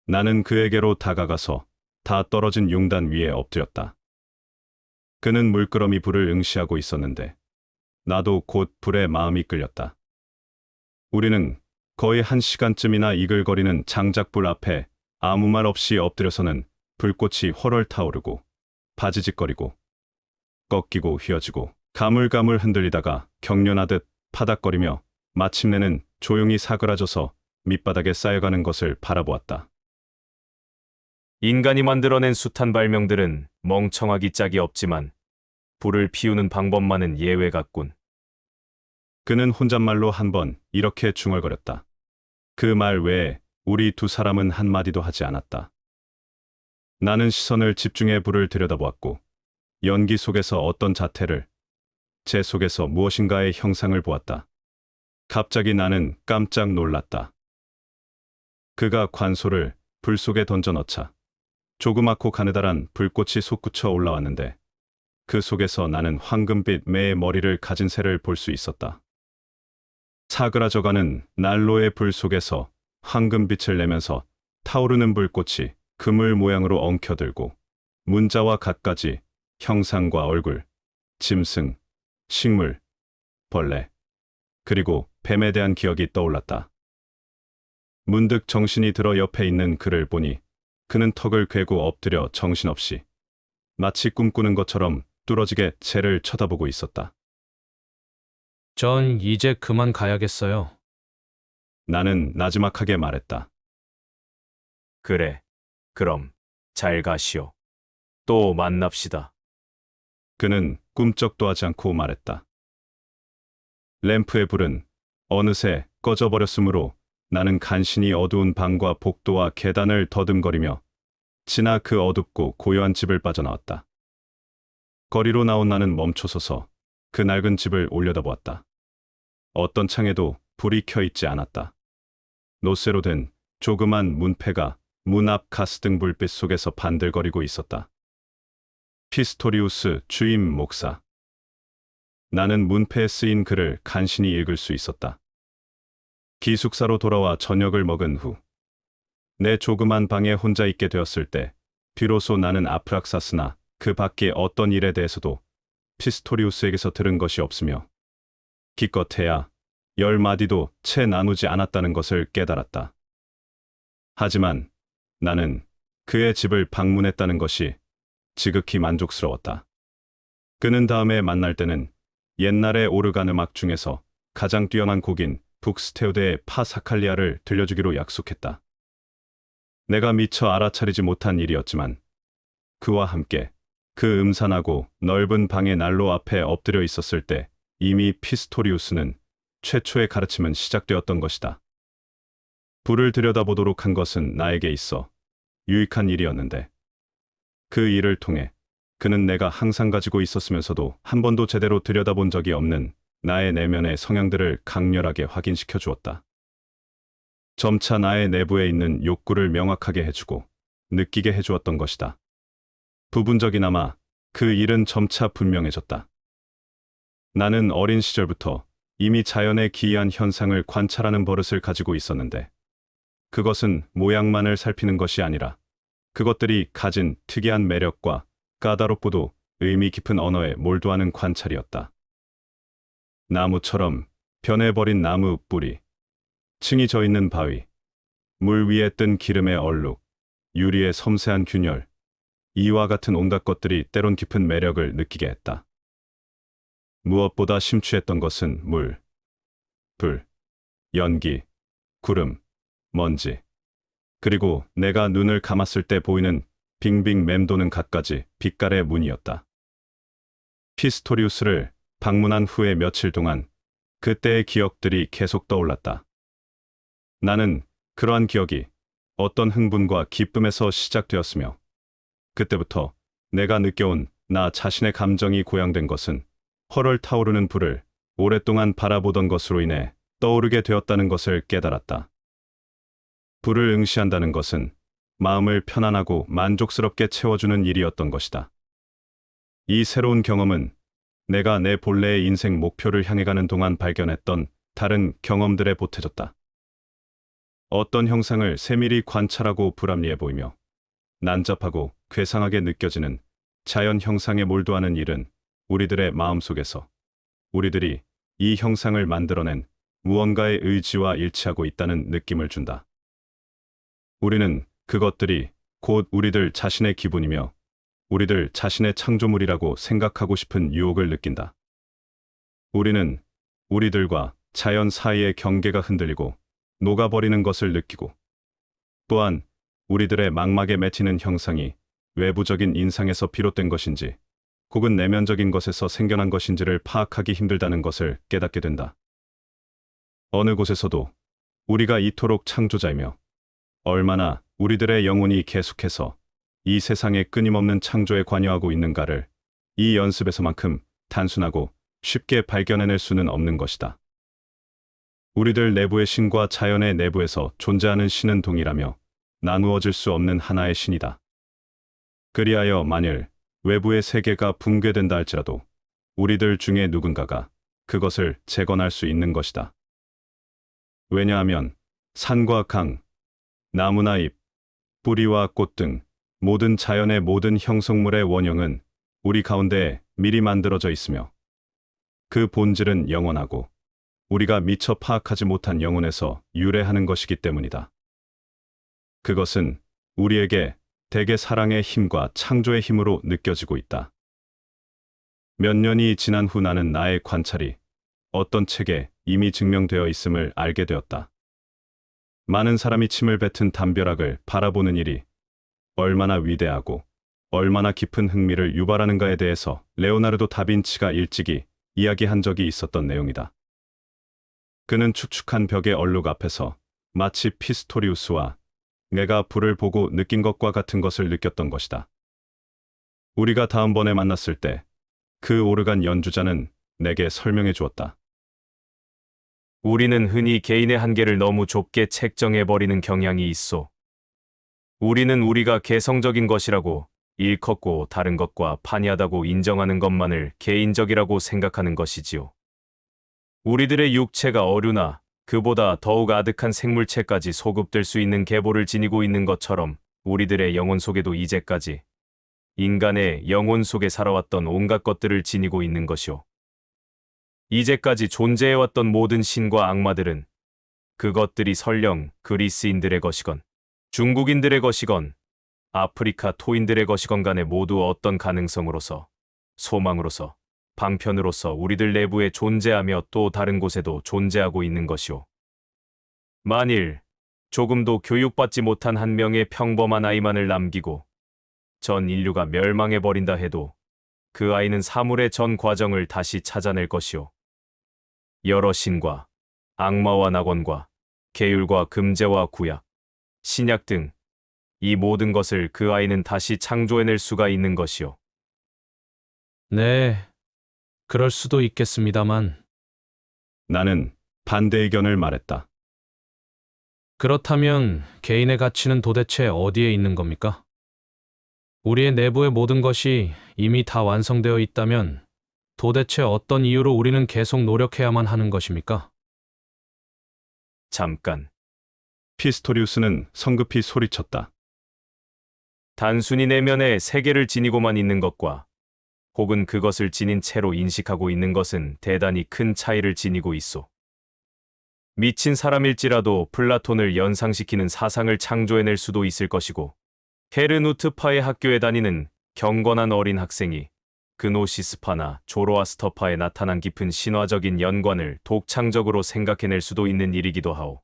나는 그에게로 다가가서 다 떨어진 융단 위에 엎드렸다. 그는 물끄러미 불을 응시하고 있었는데 나도 곧 불에 마음이 끌렸다. 우리는 거의 1시간쯤이나 이글거리는 장작불 앞에 아무 말 없이 엎드려서는 불꽃이 훨훨 타오르고 바지직거리고 꺾이고 휘어지고 가물가물 흔들리다가 경련하듯 파닥거리며 마침내는 조용히 사그라져서 밑바닥에 쌓여가는 것을 바라보았다. 인간이 만들어낸 숱한 발명들은 멍청하기 짝이 없지만 불을 피우는 방법만은 예외 같군. 그는 혼잣말로 한 번 이렇게 중얼거렸다. 그 말 외에 우리 두 사람은 한마디도 하지 않았다. 나는 시선을 집중해 불을 들여다보았고 연기 속에서 어떤 자태를, 제 속에서 무엇인가의 형상을 보았다. 갑자기 나는 깜짝 놀랐다. 그가 관소를 불 속에 던져 넣자 조그맣고 가느다란 불꽃이 솟구쳐 올라왔는데 그 속에서 나는 황금빛 매의 머리를 가진 새를 볼 수 있었다. 사그라져가는 난로의 불 속에서 황금빛을 내면서 타오르는 불꽃이 그물 모양으로 엉켜들고 문자와 갖가지 형상과 얼굴, 짐승, 식물, 벌레, 그리고 뱀에 대한 기억이 떠올랐다. 문득 정신이 들어 옆에 있는 그를 보니 그는 턱을 괴고 엎드려 정신없이 마치 꿈꾸는 것처럼 뚫어지게 쟤를 쳐다보고 있었다. 전 이제 그만 가야겠어요. 나는 나지막하게 말했다. 그래. 그럼 잘 가시오. 또 만납시다. 그는 꿈쩍도 하지 않고 말했다. 램프의 불은 어느새 꺼져버렸으므로 나는 간신히 어두운 방과 복도와 계단을 더듬거리며 지나 그 어둡고 고요한 집을 빠져나왔다. 거리로 나온 나는 멈춰서서 그 낡은 집을 올려다보았다. 어떤 창에도 불이 켜 있지 않았다. 노쇠로 된 조그만 문패가 문 앞 가스등 불빛 속에서 반들거리고 있었다. 피스토리우스 주임 목사. 나는 문패에 쓰인 글을 간신히 읽을 수 있었다. 기숙사로 돌아와 저녁을 먹은 후 내 조그만 방에 혼자 있게 되었을 때 비로소 나는 아프락사스나 그 밖의 어떤 일에 대해서도 피스토리우스에게서 들은 것이 없으며 기껏해야 10마디도 채 나누지 않았다는 것을 깨달았다. 하지만 나는 그의 집을 방문했다는 것이 지극히 만족스러웠다. 그는 다음에 만날 때는 옛날의 오르간 음악 중에서 가장 뛰어난 곡인 북스테우드의 파사칼리아를 들려주기로 약속했다. 내가 미처 알아차리지 못한 일이었지만 그와 함께 그 음산하고 넓은 방의 난로 앞에 엎드려 있었을 때 이미 피스토리우스는 최초의 가르침은 시작되었던 것이다. 불을 들여다보도록 한 것은 나에게 있어 유익한 일이었는데 그 일을 통해 그는 내가 항상 가지고 있었으면서도 한 번도 제대로 들여다본 적이 없는 나의 내면의 성향들을 강렬하게 확인시켜 주었다. 점차 나의 내부에 있는 욕구를 명확하게 해주고 느끼게 해주었던 것이다. 부분적이나마 그 일은 점차 분명해졌다. 나는 어린 시절부터 이미 자연의 기이한 현상을 관찰하는 버릇을 가지고 있었는데 그것은 모양만을 살피는 것이 아니라 그것들이 가진 특이한 매력과 까다롭고도 의미 깊은 언어에 몰두하는 관찰이었다. 나무처럼 변해버린 나무 뿌리, 층이 져 있는 바위, 물 위에 뜬 기름의 얼룩, 유리의 섬세한 균열, 이와 같은 온갖 것들이 때론 깊은 매력을 느끼게 했다. 무엇보다 심취했던 것은 물, 불, 연기, 구름, 먼지, 그리고 내가 눈을 감았을 때 보이는 빙빙 맴도는 갖가지 빛깔의 문이었다. 피스토리우스를 방문한 후에 며칠 동안 그때의 기억들이 계속 떠올랐다. 나는 그러한 기억이 어떤 흥분과 기쁨에서 시작되었으며 그때부터 내가 느껴온 나 자신의 감정이 고양된 것은 헐헐 타오르는 불을 오랫동안 바라보던 것으로 인해 떠오르게 되었다는 것을 깨달았다. 불을 응시한다는 것은 마음을 편안하고 만족스럽게 채워주는 일이었던 것이다. 이 새로운 경험은 내가 내 본래의 인생 목표를 향해 가는 동안 발견했던 다른 경험들에 보태졌다. 어떤 형상을 세밀히 관찰하고 불합리해 보이며 난잡하고 괴상하게 느껴지는 자연 형상에 몰두하는 일은 우리들의 마음속에서 우리들이 이 형상을 만들어낸 무언가의 의지와 일치하고 있다는 느낌을 준다. 우리는 그것들이 곧 우리들 자신의 기분이며 우리들 자신의 창조물이라고 생각하고 싶은 유혹을 느낀다. 우리는 우리들과 자연 사이의 경계가 흔들리고 녹아버리는 것을 느끼고 또한 우리들의 망막에 맺히는 형상이 외부적인 인상에서 비롯된 것인지 혹은 내면적인 것에서 생겨난 것인지를 파악하기 힘들다는 것을 깨닫게 된다. 어느 곳에서도 우리가 이토록 창조자이며 얼마나 우리들의 영혼이 계속해서 이 세상의 끊임없는 창조에 관여하고 있는가를 이 연습에서만큼 단순하고 쉽게 발견해낼 수는 없는 것이다. 우리들 내부의 신과 자연의 내부에서 존재하는 신은 동일하며 나누어질 수 없는 하나의 신이다. 그리하여 만일 외부의 세계가 붕괴된다 할지라도 우리들 중에 누군가가 그것을 재건할 수 있는 것이다. 왜냐하면 산과 강, 나무나 잎, 뿌리와 꽃 등 모든 자연의 모든 형성물의 원형은 우리 가운데에 미리 만들어져 있으며 그 본질은 영원하고 우리가 미처 파악하지 못한 영혼에서 유래하는 것이기 때문이다. 그것은 우리에게 대개 사랑의 힘과 창조의 힘으로 느껴지고 있다. 몇 년이 지난 후 나는 나의 관찰이 어떤 책에 이미 증명되어 있음을 알게 되었다. 많은 사람이 침을 뱉은 담벼락을 바라보는 일이 얼마나 위대하고 얼마나 깊은 흥미를 유발하는가에 대해서 레오나르도 다빈치가 일찍이 이야기한 적이 있었던 내용이다. 그는 축축한 벽의 얼룩 앞에서 마치 피스토리우스와 내가 불을 보고 느낀 것과 같은 것을 느꼈던 것이다. 우리가 다음번에 만났을 때 그 오르간 연주자는 내게 설명해 주었다. 우리는 흔히 개인의 한계를 너무 좁게 책정해버리는 경향이 있어. 우리는 우리가 개성적인 것이라고 일컫고 다른 것과 판이하다고 인정하는 것만을 개인적이라고 생각하는 것이지요. 우리들의 육체가 어류나 그보다 더욱 아득한 생물체까지 소급될 수 있는 계보를 지니고 있는 것처럼 우리들의 영혼 속에도 이제까지 인간의 영혼 속에 살아왔던 온갖 것들을 지니고 있는 것이오. 이제까지 존재해왔던 모든 신과 악마들은 그것들이 설령 그리스인들의 것이건 중국인들의 것이건 아프리카 토인들의 것이건 간에 모두 어떤 가능성으로서 소망으로서 방편으로서 우리들 내부에 존재하며 또 다른 곳에도 존재하고 있는 것이오. 만일 조금도 교육받지 못한 한 명의 평범한 아이만을 남기고 전 인류가 멸망해버린다 해도 그 아이는 사물의 전 과정을 다시 찾아낼 것이오. 여러 신과 악마와 낙원과 계율과 금제와 구약, 신약 등 이 모든 것을 그 아이는 다시 창조해낼 수가 있는 것이오. 네, 그럴 수도 있겠습니다만, 나는 반대 의견을 말했다. 그렇다면 개인의 가치는 도대체 어디에 있는 겁니까? 우리의 내부의 모든 것이 이미 다 완성되어 있다면 도대체 어떤 이유로 우리는 계속 노력해야만 하는 것입니까? 잠깐. 피스토리우스는 성급히 소리쳤다. 단순히 내면에 세계를 지니고만 있는 것과 혹은 그것을 지닌 채로 인식하고 있는 것은 대단히 큰 차이를 지니고 있어. 미친 사람일지라도 플라톤을 연상시키는 사상을 창조해낼 수도 있을 것이고 헤르누트파의 학교에 다니는 경건한 어린 학생이 그노시스파나 조로아스터파에 나타난 깊은 신화적인 연관을 독창적으로 생각해낼 수도 있는 일이기도 하오.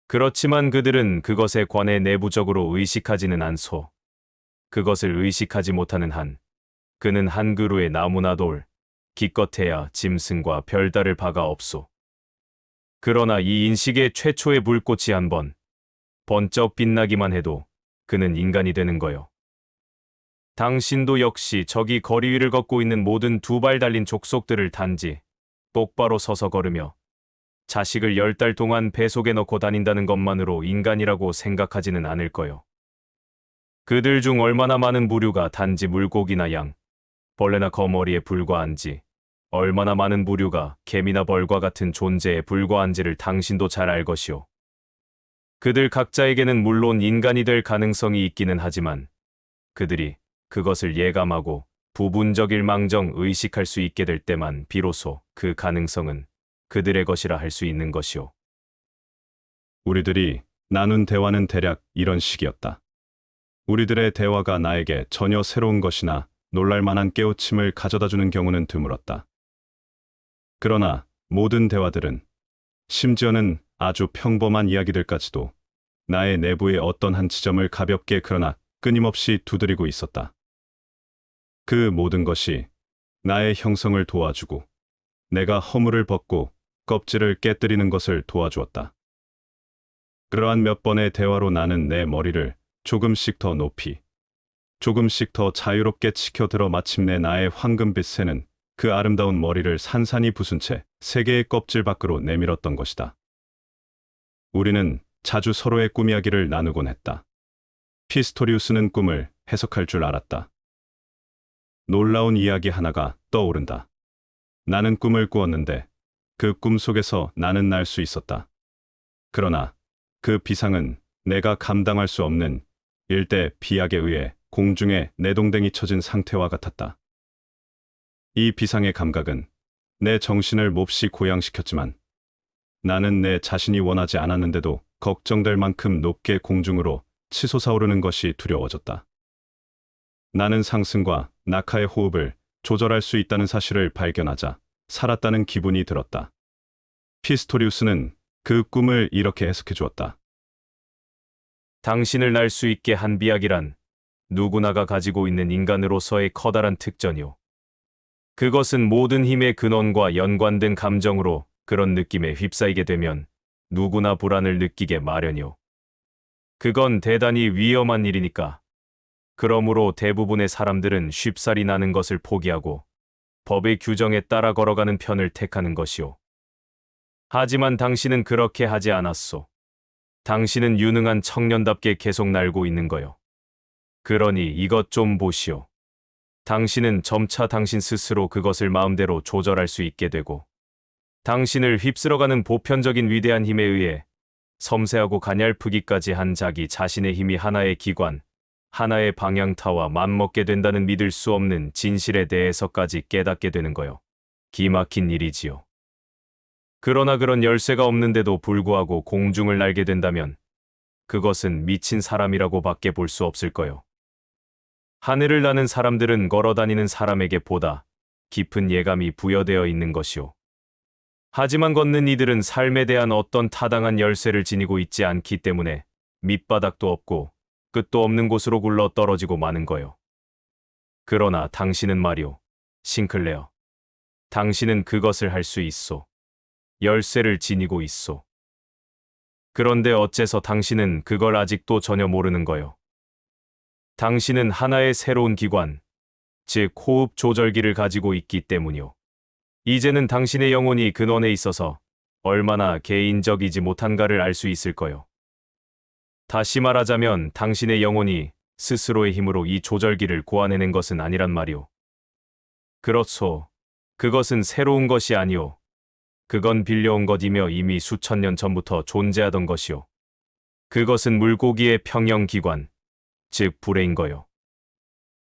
그렇지만 그들은 그것에 관해 내부적으로 의식하지는 않소. 그것을 의식하지 못하는 한, 그는 한 그루의 나무나 돌, 기껏해야 짐승과 별다를 바가 없소. 그러나 이 인식의 최초의 불꽃이 한번 번쩍 빛나기만 해도 그는 인간이 되는 거요. 당신도 역시 저기 거리 위를 걷고 있는 모든 두 발 달린 족속들을 단지 똑바로 서서 걸으며 자식을 10달 동안 배 속에 넣고 다닌다는 것만으로 인간이라고 생각하지는 않을 거요. 그들 중 얼마나 많은 부류가 단지 물고기나 양, 벌레나 거머리에 불과한지, 얼마나 많은 부류가 개미나 벌과 같은 존재에 불과한지를 당신도 잘 알 것이오. 그들 각자에게는 물론 인간이 될 가능성이 있기는 하지만 그들이 그것을 예감하고 부분적일망정 의식할 수 있게 될 때만 비로소 그 가능성은 그들의 것이라 할 수 있는 것이오. 우리들이 나눈 대화는 대략 이런 식이었다. 우리들의 대화가 나에게 전혀 새로운 것이나 놀랄만한 깨우침을 가져다주는 경우는 드물었다. 그러나 모든 대화들은, 심지어는 아주 평범한 이야기들까지도 나의 내부의 어떤 한 지점을 가볍게 그러나 끊임없이 두드리고 있었다. 그 모든 것이 나의 형성을 도와주고 내가 허물을 벗고 껍질을 깨뜨리는 것을 도와주었다. 그러한 몇 번의 대화로 나는 내 머리를 조금씩 더 높이, 조금씩 더 자유롭게 치켜들어 마침내 나의 황금빛 새는 그 아름다운 머리를 산산이 부순 채 세계의 껍질 밖으로 내밀었던 것이다. 우리는 자주 서로의 꿈 이야기를 나누곤 했다. 피스토리우스는 꿈을 해석할 줄 알았다. 놀라운 이야기 하나가 떠오른다. 나는 꿈을 꾸었는데 그 꿈 속에서 나는 날 수 있었다. 그러나 그 비상은 내가 감당할 수 없는 일대 비약에 의해 공중에 내동댕이 쳐진 상태와 같았다. 이 비상의 감각은 내 정신을 몹시 고양시켰지만 나는 내 자신이 원하지 않았는데도 걱정될 만큼 높게 공중으로 치솟아오르는 것이 두려워졌다. 나는 상승과 낙하의 호흡을 조절할 수 있다는 사실을 발견하자 살았다는 기분이 들었다. 피스토리우스는 그 꿈을 이렇게 해석해 주었다. 당신을 날 수 있게 한 비약이란 누구나가 가지고 있는 인간으로서의 커다란 특전이요. 그것은 모든 힘의 근원과 연관된 감정으로 그런 느낌에 휩싸이게 되면 누구나 불안을 느끼게 마련이요. 그건 대단히 위험한 일이니까. 그러므로 대부분의 사람들은 쉽살이 나는 것을 포기하고 법의 규정에 따라 걸어가는 편을 택하는 것이요. 하지만 당신은 그렇게 하지 않았소. 당신은 유능한 청년답게 계속 날고 있는 거요. 그러니 이것 좀 보시오. 당신은 점차 당신 스스로 그것을 마음대로 조절할 수 있게 되고, 당신을 휩쓸어가는 보편적인 위대한 힘에 의해 섬세하고 가냘프기까지 한 자기 자신의 힘이 하나의 기관, 하나의 방향타와 맞먹게 된다는 믿을 수 없는 진실에 대해서까지 깨닫게 되는 거요. 기막힌 일이지요. 그러나 그런 열쇠가 없는데도 불구하고 공중을 날게 된다면 그것은 미친 사람이라고 밖에 볼 수 없을 거요. 하늘을 나는 사람들은 걸어다니는 사람에게 보다 깊은 예감이 부여되어 있는 것이요. 하지만 걷는 이들은 삶에 대한 어떤 타당한 열쇠를 지니고 있지 않기 때문에 밑바닥도 없고 끝도 없는 곳으로 굴러 떨어지고 마는 거요. 그러나 당신은 말이오, 싱클레어. 당신은 그것을 할 수 있소. 열쇠를 지니고 있소. 그런데 어째서 당신은 그걸 아직도 전혀 모르는 거요. 당신은 하나의 새로운 기관, 즉 호흡 조절기를 가지고 있기 때문이요. 이제는 당신의 영혼이 근원에 있어서 얼마나 개인적이지 못한가를 알 수 있을 거요. 다시 말하자면 당신의 영혼이 스스로의 힘으로 이 조절기를 고안해낸 것은 아니란 말이오. 그렇소. 그것은 새로운 것이 아니오. 그건 빌려온 것이며 이미 수천 년 전부터 존재하던 것이오. 그것은 물고기의 평형기관, 즉 불에인 거요.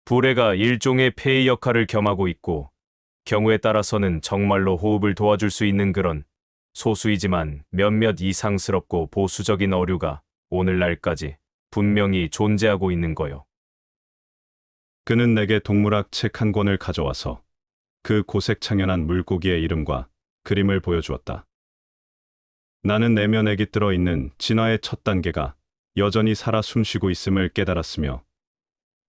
불에가 일종의 폐의 역할을 겸하고 있고 경우에 따라서는 정말로 호흡을 도와줄 수 있는 그런 소수이지만 몇몇 이상스럽고 보수적인 어류가 오늘날까지 분명히 존재하고 있는 거요. 그는 내게 동물학 책 한 권을 가져와서 그 고색창연한 물고기의 이름과 그림을 보여주었다. 나는 내면에 깃들어 있는 진화의 첫 단계가 여전히 살아 숨쉬고 있음을 깨달았으며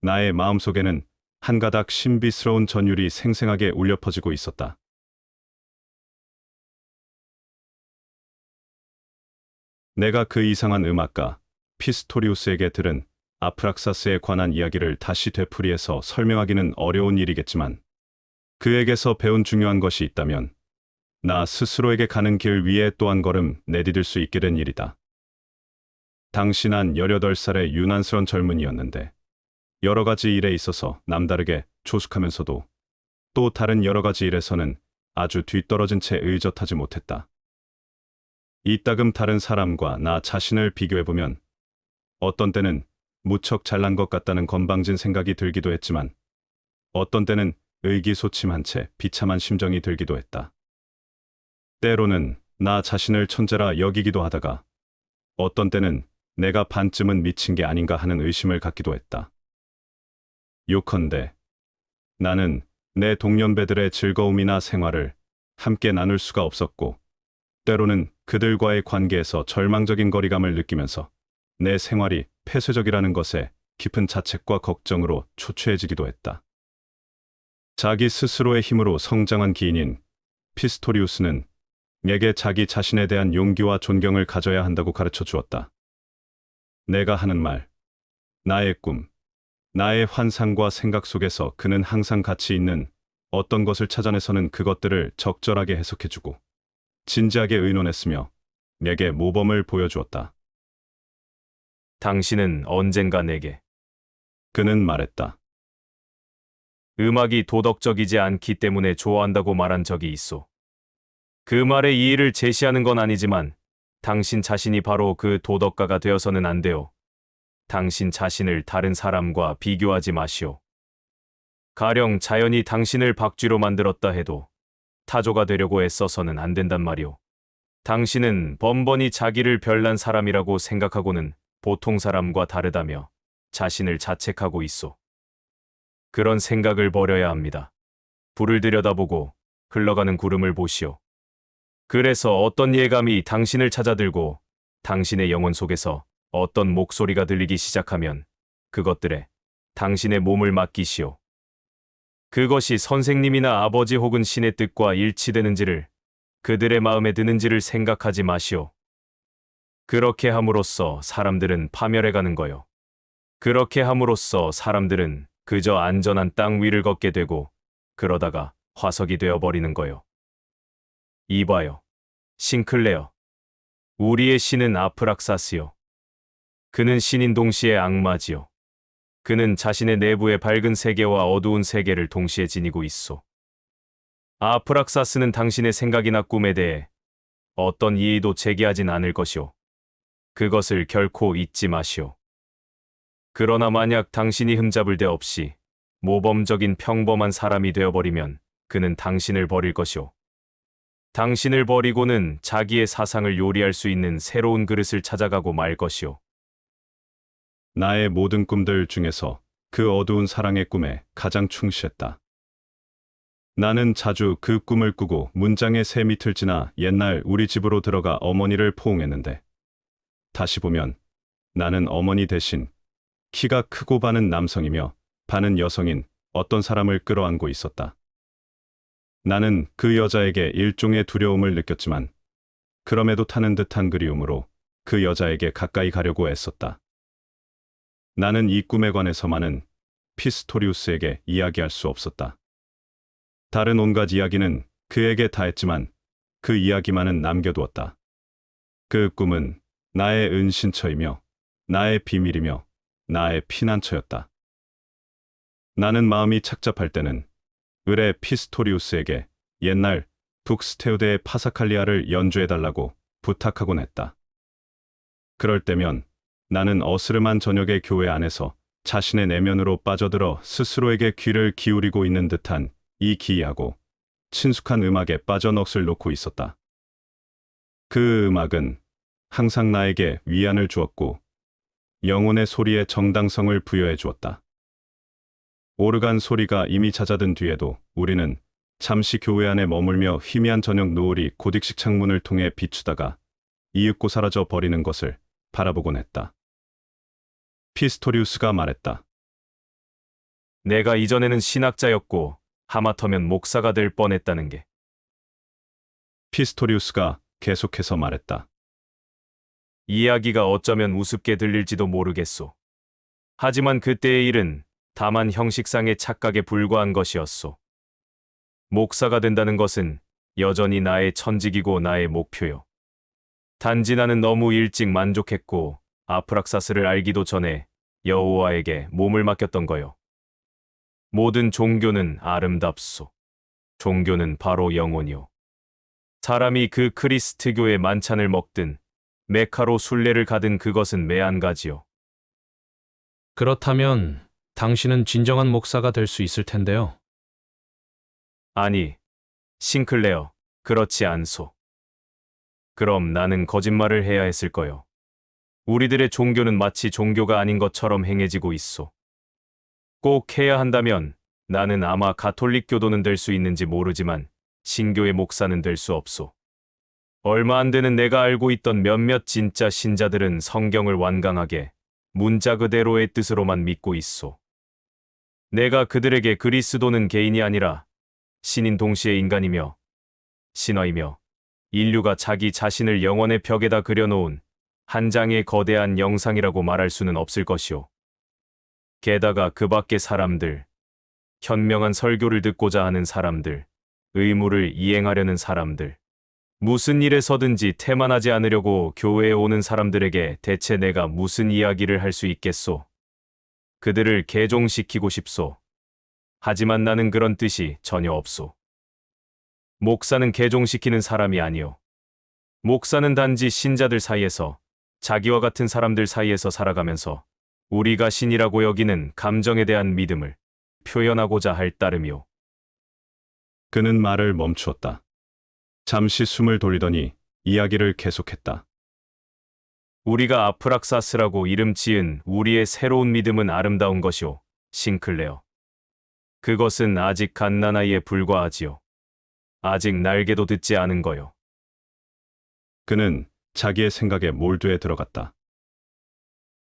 나의 마음속에는 한 가닥 신비스러운 전율이 생생하게 울려 퍼지고 있었다. 내가 그 이상한 음악가 피스토리우스에게 들은 아프락사스에 관한 이야기를 다시 되풀이해서 설명하기는 어려운 일이겠지만 그에게서 배운 중요한 것이 있다면 나 스스로에게 가는 길 위에 또 한 걸음 내디딜 수 있게 된 일이다. 당시 난 18살의 유난스런 젊은이였는데 여러 가지 일에 있어서 남다르게 조숙하면서도 또 다른 여러 가지 일에서는 아주 뒤떨어진 채 의젓하지 못했다. 이따금 다른 사람과 나 자신을 비교해보면 어떤 때는 무척 잘난 것 같다는 건방진 생각이 들기도 했지만 어떤 때는 의기소침한 채 비참한 심정이 들기도 했다. 때로는 나 자신을 천재라 여기기도 하다가 어떤 때는 내가 반쯤은 미친 게 아닌가 하는 의심을 갖기도 했다. 요컨대 나는 내 동년배들의 즐거움이나 생활을 함께 나눌 수가 없었고 때로는 그들과의 관계에서 절망적인 거리감을 느끼면서 내 생활이 폐쇄적이라는 것에 깊은 자책과 걱정으로 초췌해지기도 했다. 자기 스스로의 힘으로 성장한 기인인 피스토리우스는 내게 자기 자신에 대한 용기와 존경을 가져야 한다고 가르쳐 주었다. 내가 하는 말, 나의 꿈, 나의 환상과 생각 속에서 그는 항상 가치 있는 어떤 것을 찾아내서는 그것들을 적절하게 해석해주고 진지하게 의논했으며 내게 모범을 보여주었다. 당신은 언젠가 내게 그는 말했다. 음악이 도덕적이지 않기 때문에 좋아한다고 말한 적이 있소. 그 말의 이의를 제시하는 건 아니지만 당신 자신이 바로 그 도덕가가 되어서는 안 돼요. 당신 자신을 다른 사람과 비교하지 마시오. 가령 자연이 당신을 박쥐로 만들었다 해도 타조가 되려고 애써서는 안 된단 말이오. 당신은 번번이 자기를 별난 사람이라고 생각하고는 보통 사람과 다르다며 자신을 자책하고 있소. 그런 생각을 버려야 합니다. 불을 들여다보고 흘러가는 구름을 보시오. 그래서 어떤 예감이 당신을 찾아들고 당신의 영혼 속에서 어떤 목소리가 들리기 시작하면 그것들에 당신의 몸을 맡기시오. 그것이 선생님이나 아버지 혹은 신의 뜻과 일치되는지를, 그들의 마음에 드는지를 생각하지 마시오. 그렇게 함으로써 사람들은 파멸해가는 거요. 그렇게 함으로써 사람들은 그저 안전한 땅 위를 걷게 되고 그러다가 화석이 되어버리는 거요. 이봐요. 싱클레어. 우리의 신은 아프락사스요. 그는 신인 동시에 악마지요. 그는 자신의 내부의 밝은 세계와 어두운 세계를 동시에 지니고 있소. 아프락사스는 당신의 생각이나 꿈에 대해 어떤 이의도 제기하진 않을 것이오. 그것을 결코 잊지 마시오. 그러나 만약 당신이 흠잡을 데 없이 모범적인 평범한 사람이 되어버리면 그는 당신을 버릴 것이오. 당신을 버리고는 자기의 사상을 요리할 수 있는 새로운 그릇을 찾아가고 말 것이오. 나의 모든 꿈들 중에서 그 어두운 사랑의 꿈에 가장 충실했다. 나는 자주 그 꿈을 꾸고 문장의 새 밑을 지나 옛날 우리 집으로 들어가 어머니를 포옹했는데, 다시 보면 나는 어머니 대신 키가 크고 반은 남성이며 반은 여성인 어떤 사람을 끌어안고 있었다. 나는 그 여자에게 일종의 두려움을 느꼈지만 그럼에도 타는 듯한 그리움으로 그 여자에게 가까이 가려고 애썼다. 나는 이 꿈에 관해서만은 피스토리우스에게 이야기할 수 없었다. 다른 온갖 이야기는 그에게 다 했지만 그 이야기만은 남겨두었다. 그 꿈은 나의 은신처이며 나의 비밀이며 나의 피난처였다. 나는 마음이 착잡할 때는 의뢰 피스토리우스에게 옛날 북스테우데의 파사칼리아를 연주해달라고 부탁하곤 했다. 그럴 때면 나는 어스름한 저녁의 교회 안에서 자신의 내면으로 빠져들어 스스로에게 귀를 기울이고 있는 듯한 이 기이하고 친숙한 음악에 빠져 넋을 놓고 있었다. 그 음악은 항상 나에게 위안을 주었고 영혼의 소리에 정당성을 부여해 주었다. 오르간 소리가 이미 잦아든 뒤에도 우리는 잠시 교회 안에 머물며 희미한 저녁 노을이 고딕식 창문을 통해 비추다가 이윽고 사라져 버리는 것을 바라보곤 했다. 피스토리우스가 말했다. 내가 이전에는 신학자였고 하마터면 목사가 될 뻔했다는 게. 피스토리우스가 계속해서 말했다. 이야기가 어쩌면 우습게 들릴지도 모르겠소. 하지만 그때의 일은 다만 형식상의 착각에 불과한 것이었소. 목사가 된다는 것은 여전히 나의 천직이고 나의 목표요. 단지 나는 너무 일찍 만족했고 아프락사스를 알기도 전에 여호와에게 몸을 맡겼던 거요. 모든 종교는 아름답소. 종교는 바로 영혼이요. 사람이 그 크리스트교의 만찬을 먹든 메카로 순례를 가든 그것은 매한가지요. 그렇다면 당신은 진정한 목사가 될 수 있을 텐데요. 아니, 싱클레어, 그렇지 않소. 그럼 나는 거짓말을 해야 했을 거요. 우리들의 종교는 마치 종교가 아닌 것처럼 행해지고 있소. 꼭 해야 한다면 나는 아마 가톨릭 교도는 될 수 있는지 모르지만 신교의 목사는 될 수 없소. 얼마 안 되는 내가 알고 있던 몇몇 진짜 신자들은 성경을 완강하게 문자 그대로의 뜻으로만 믿고 있소. 내가 그들에게 그리스도는 개인이 아니라 신인 동시에 인간이며 신화이며 인류가 자기 자신을 영원의 벽에다 그려놓은 한 장의 거대한 영상이라고 말할 수는 없을 것이오. 게다가 그 밖의 사람들, 현명한 설교를 듣고자 하는 사람들, 의무를 이행하려는 사람들, 무슨 일에 서든지 태만하지 않으려고 교회에 오는 사람들에게 대체 내가 무슨 이야기를 할 수 있겠소? 그들을 개종시키고 싶소. 하지만 나는 그런 뜻이 전혀 없소. 목사는 개종시키는 사람이 아니오. 목사는 단지 신자들 사이에서, 자기와 같은 사람들 사이에서 살아가면서 우리가 신이라고 여기는 감정에 대한 믿음을 표현하고자 할 따름이오. 그는 말을 멈추었다. 잠시 숨을 돌리더니 이야기를 계속했다. 우리가 아프락사스라고 이름 지은 우리의 새로운 믿음은 아름다운 것이오, 싱클레어. 그것은 아직 갓난아이에 불과하지요. 아직 날개도 듣지 않은 거요. 그는 자기의 생각에 몰두해 들어갔다.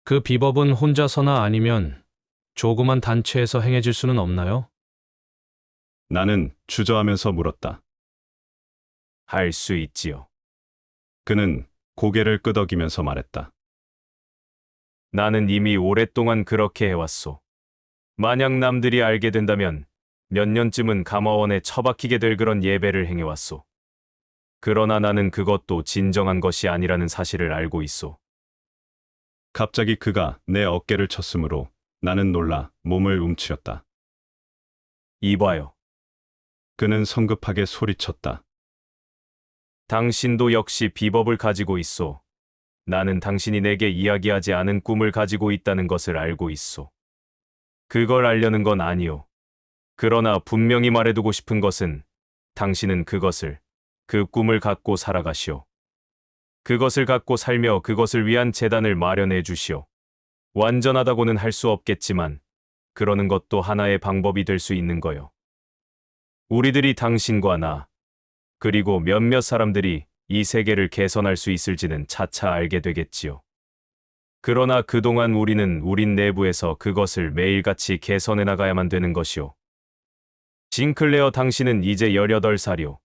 그 비법은 혼자서나 아니면 조그만 단체에서 행해질 수는 없나요? 나는 주저하면서 물었다. 할 수 있지요. 그는 고개를 끄덕이면서 말했다. 나는 이미 오랫동안 그렇게 해왔소. 만약 남들이 알게 된다면 몇 년쯤은 감화원에 처박히게 될 그런 예배를 행해왔소. 그러나 나는 그것도 진정한 것이 아니라는 사실을 알고 있소. 갑자기 그가 내 어깨를 쳤으므로 나는 놀라 몸을 움츠렸다. 이봐요. 그는 성급하게 소리쳤다. 당신도 역시 비법을 가지고 있소. 나는 당신이 내게 이야기하지 않은 꿈을 가지고 있다는 것을 알고 있소. 그걸 알려는 건 아니오. 그러나 분명히 말해두고 싶은 것은 당신은 그 꿈을 갖고 살아가시오. 그것을 갖고 살며 그것을 위한 재단을 마련해 주시오. 완전하다고는 할 수 없겠지만 그러는 것도 하나의 방법이 될 수 있는 거요. 우리들이 당신과 나, 그리고 몇몇 사람들이 이 세계를 개선할 수 있을지는 차차 알게 되겠지요. 그러나 그동안 우린 내부에서 그것을 매일같이 개선해 나가야만 되는 것이오. 싱클레어, 당신은 이제 18살이오.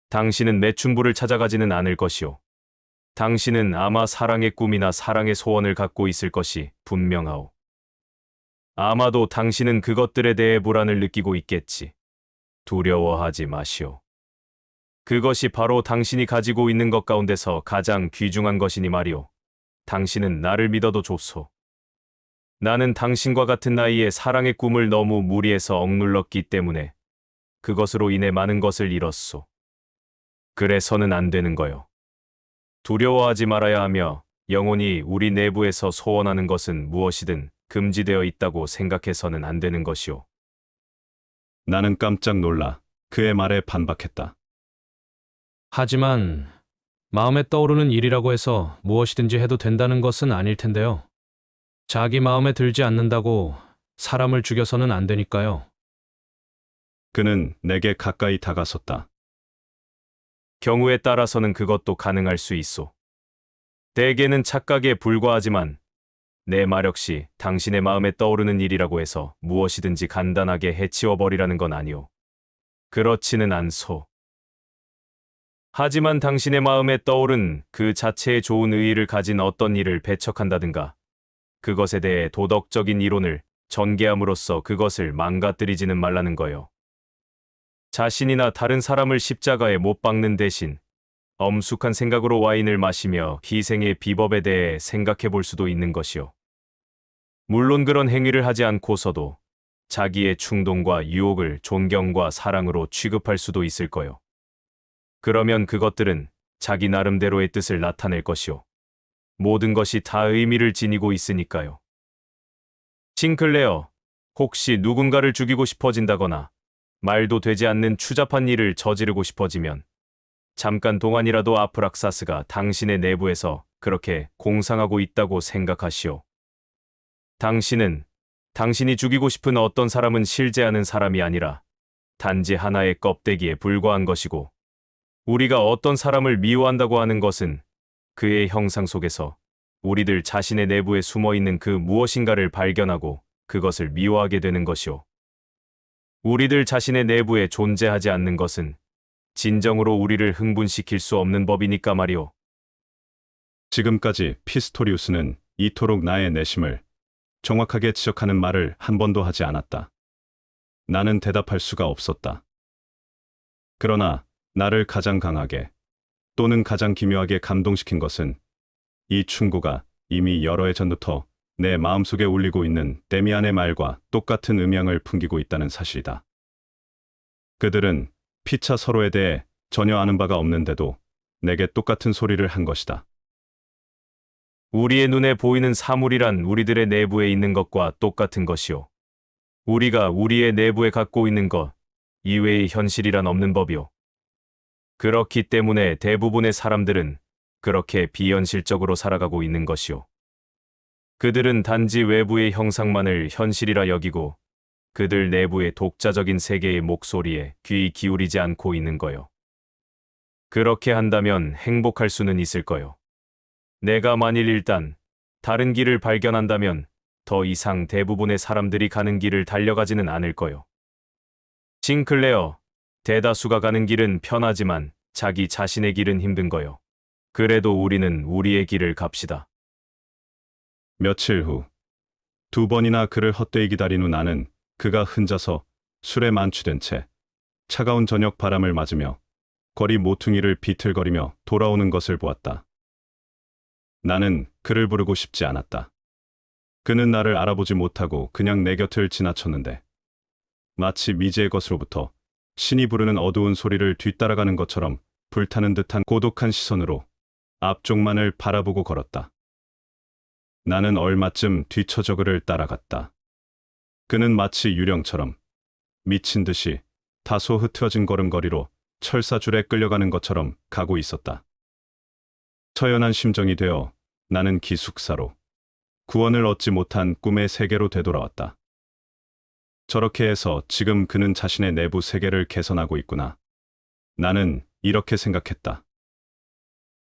당신은 매춘부를 찾아가지는 않을 것이오. 당신은 아마 사랑의 꿈이나 사랑의 소원을 갖고 있을 것이 분명하오. 아마도 당신은 그것들에 대해 불안을 느끼고 있겠지. 두려워하지 마시오. 그것이 바로 당신이 가지고 있는 것 가운데서 가장 귀중한 것이니 말이오. 당신은 나를 믿어도 좋소. 나는 당신과 같은 나이에 사랑의 꿈을 너무 무리해서 억눌렀기 때문에 그것으로 인해 많은 것을 잃었소. 그래서는 안 되는 거요. 두려워하지 말아야 하며 영원히 우리 내부에서 소원하는 것은 무엇이든 금지되어 있다고 생각해서는 안 되는 것이오. 나는 깜짝 놀라 그의 말에 반박했다. 하지만 마음에 떠오르는 일이라고 해서 무엇이든지 해도 된다는 것은 아닐 텐데요. 자기 마음에 들지 않는다고 사람을 죽여서는 안 되니까요. 그는 내게 가까이 다가섰다. 경우에 따라서는 그것도 가능할 수 있소. 대개는 착각에 불과하지만 내 말 역시 당신의 마음에 떠오르는 일이라고 해서 무엇이든지 간단하게 해치워버리라는 건 아니오. 그렇지는 않소. 하지만 당신의 마음에 떠오른 그 자체의 좋은 의의를 가진 어떤 일을 배척한다든가 그것에 대해 도덕적인 이론을 전개함으로써 그것을 망가뜨리지는 말라는 거요. 자신이나 다른 사람을 십자가에 못 박는 대신 엄숙한 생각으로 와인을 마시며 희생의 비법에 대해 생각해 볼 수도 있는 것이요. 물론 그런 행위를 하지 않고서도 자기의 충동과 유혹을 존경과 사랑으로 취급할 수도 있을 거요. 그러면 그것들은 자기 나름대로의 뜻을 나타낼 것이요. 모든 것이 다 의미를 지니고 있으니까요. 싱클레어, 혹시 누군가를 죽이고 싶어진다거나 말도 되지 않는 추잡한 일을 저지르고 싶어지면 잠깐 동안이라도 아프락사스가 당신의 내부에서 그렇게 공상하고 있다고 생각하시오. 당신은 당신이 죽이고 싶은 어떤 사람은 실제하는 사람이 아니라 단지 하나의 껍데기에 불과한 것이고 우리가 어떤 사람을 미워한다고 하는 것은 그의 형상 속에서 우리들 자신의 내부에 숨어있는 그 무엇인가를 발견하고 그것을 미워하게 되는 것이오. 우리들 자신의 내부에 존재하지 않는 것은 진정으로 우리를 흥분시킬 수 없는 법이니까 말이오. 지금까지 피스토리우스는 이토록 나의 내심을 정확하게 지적하는 말을 한 번도 하지 않았다. 나는 대답할 수가 없었다. 그러나 나를 가장 강하게 또는 가장 기묘하게 감동시킨 것은 이 충고가 이미 여러 해 전부터 내 마음속에 울리고 있는 데미안의 말과 똑같은 음향을 풍기고 있다는 사실이다. 그들은 피차 서로에 대해 전혀 아는 바가 없는데도 내게 똑같은 소리를 한 것이다. 우리의 눈에 보이는 사물이란 우리들의 내부에 있는 것과 똑같은 것이오. 우리가 우리의 내부에 갖고 있는 것 이외의 현실이란 없는 법이오. 그렇기 때문에 대부분의 사람들은 그렇게 비현실적으로 살아가고 있는 것이오. 그들은 단지 외부의 형상만을 현실이라 여기고 그들 내부의 독자적인 세계의 목소리에 귀 기울이지 않고 있는 거요. 그렇게 한다면 행복할 수는 있을 거요. 내가 만일 일단 다른 길을 발견한다면 더 이상 대부분의 사람들이 가는 길을 달려가지는 않을 거요. 싱클레어, 대다수가 가는 길은 편하지만 자기 자신의 길은 힘든 거요. 그래도 우리는 우리의 길을 갑시다. 며칠 후, 2번이나 그를 헛되이 기다린 후 나는 그가 혼자서 술에 만취된 채 차가운 저녁 바람을 맞으며 거리 모퉁이를 비틀거리며 돌아오는 것을 보았다. 나는 그를 부르고 싶지 않았다. 그는 나를 알아보지 못하고 그냥 내 곁을 지나쳤는데 마치 미지의 것으로부터 신이 부르는 어두운 소리를 뒤따라가는 것처럼 불타는 듯한 고독한 시선으로 앞쪽만을 바라보고 걸었다. 나는 얼마쯤 뒤처져 그를 따라갔다. 그는 마치 유령처럼 미친 듯이 다소 흐트러진 걸음걸이로 철사줄에 끌려가는 것처럼 가고 있었다. 처연한 심정이 되어 나는 기숙사로 구원을 얻지 못한 꿈의 세계로 되돌아왔다. 저렇게 해서 지금 그는 자신의 내부 세계를 개선하고 있구나. 나는 이렇게 생각했다.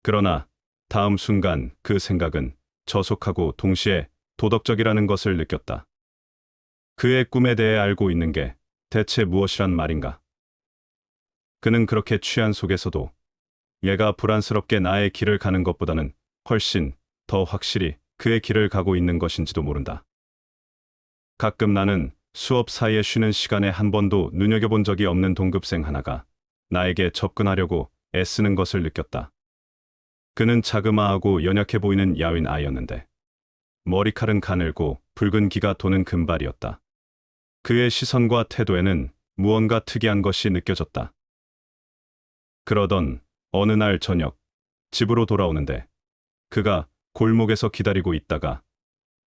그러나 다음 순간 그 생각은 저속하고 동시에 도덕적이라는 것을 느꼈다. 그의 꿈에 대해 알고 있는 게 대체 무엇이란 말인가? 그는 그렇게 취한 속에서도 얘가 불안스럽게 나의 길을 가는 것보다는 훨씬 더 확실히 그의 길을 가고 있는 것인지도 모른다. 가끔 나는 수업 사이에 쉬는 시간에 한 번도 눈여겨본 적이 없는 동급생 하나가 나에게 접근하려고 애쓰는 것을 느꼈다. 그는 자그마하고 연약해 보이는 야윈 아이였는데 머리칼은 가늘고 붉은 기가 도는 금발이었다. 그의 시선과 태도에는 무언가 특이한 것이 느껴졌다. 그러던 어느 날 저녁 집으로 돌아오는데 그가 골목에서 기다리고 있다가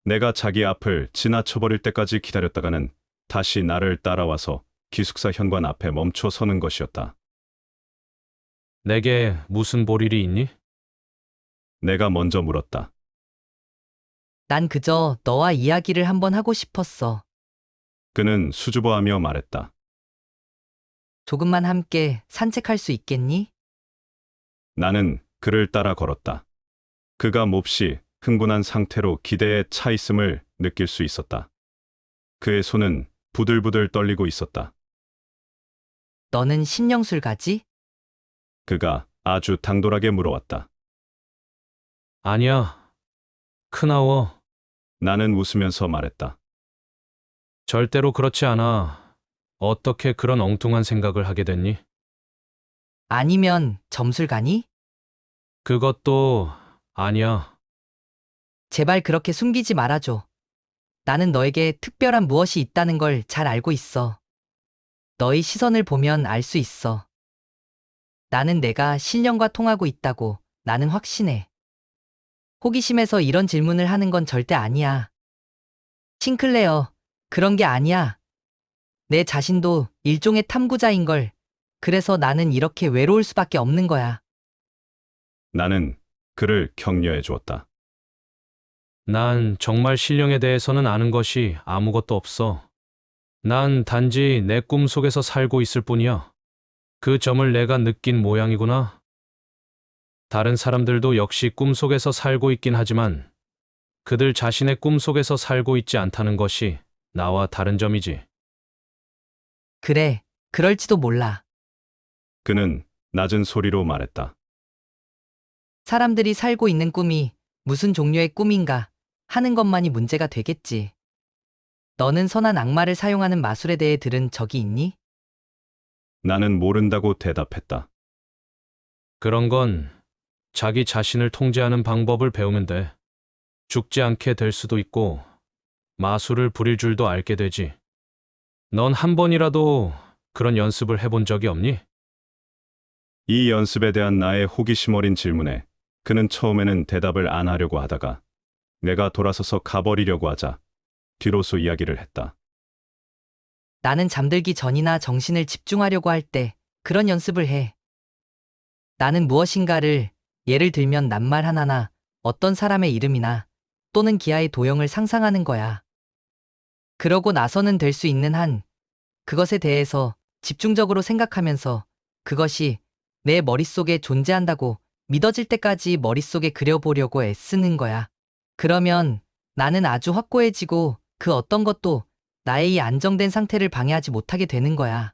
내가 자기 앞을 지나쳐버릴 때까지 기다렸다가는 다시 나를 따라와서 기숙사 현관 앞에 멈춰 서는 것이었다. 내게 무슨 볼일이 있니? 내가 먼저 물었다. 난 그저 너와 이야기를 한번 하고 싶었어. 그는 수줍어하며 말했다. 조금만 함께 산책할 수 있겠니? 나는 그를 따라 걸었다. 그가 몹시 흥분한 상태로 기대에 차 있음을 느낄 수 있었다. 그의 손은 부들부들 떨리고 있었다. 너는 신령술 가지? 그가 아주 당돌하게 물어왔다. 아니야. 크나워. 나는 웃으면서 말했다. 절대로 그렇지 않아. 어떻게 그런 엉뚱한 생각을 하게 됐니? 아니면 점술 가니? 그것도 아니야. 제발 그렇게 숨기지 말아줘. 나는 너에게 특별한 무엇이 있다는 걸 잘 알고 있어. 너의 시선을 보면 알 수 있어. 나는 내가 신령과 통하고 있다고 나는 확신해. 호기심에서 이런 질문을 하는 건 절대 아니야. 싱클레어, 그런 게 아니야. 내 자신도 일종의 탐구자인걸. 그래서 나는 이렇게 외로울 수밖에 없는 거야. 나는 그를 격려해 주었다. 난 정말 신령에 대해서는 아는 것이 아무것도 없어. 난 단지 내 꿈속에서 살고 있을 뿐이야. 그 점을 내가 느낀 모양이구나. 다른 사람들도 역시 꿈속에서 살고 있긴 하지만 그들 자신의 꿈속에서 살고 있지 않다는 것이 나와 다른 점이지. 그래, 그럴지도 몰라. 그는 낮은 소리로 말했다. 사람들이 살고 있는 꿈이 무슨 종류의 꿈인가 하는 것만이 문제가 되겠지. 너는 선한 악마를 사용하는 마술에 대해 들은 적이 있니? 나는 모른다고 대답했다. 그런 건 자기 자신을 통제하는 방법을 배우면 돼. 죽지 않게 될 수도 있고 마술을 부릴 줄도 알게 되지. 넌 한 번이라도 그런 연습을 해본 적이 없니? 이 연습에 대한 나의 호기심 어린 질문에 그는 처음에는 대답을 안 하려고 하다가 내가 돌아서서 가버리려고 하자 뒤로서 이야기를 했다. 나는 잠들기 전이나 정신을 집중하려고 할 때 그런 연습을 해. 나는 무엇인가를, 예를 들면 낱말 하나나 어떤 사람의 이름이나 또는 기아의 도형을 상상하는 거야. 그러고 나서는 될 수 있는 한 그것에 대해서 집중적으로 생각하면서 그것이 내 머릿속에 존재한다고 믿어질 때까지 머릿속에 그려보려고 애쓰는 거야. 그러면 나는 아주 확고해지고 그 어떤 것도 나의 이 안정된 상태를 방해하지 못하게 되는 거야.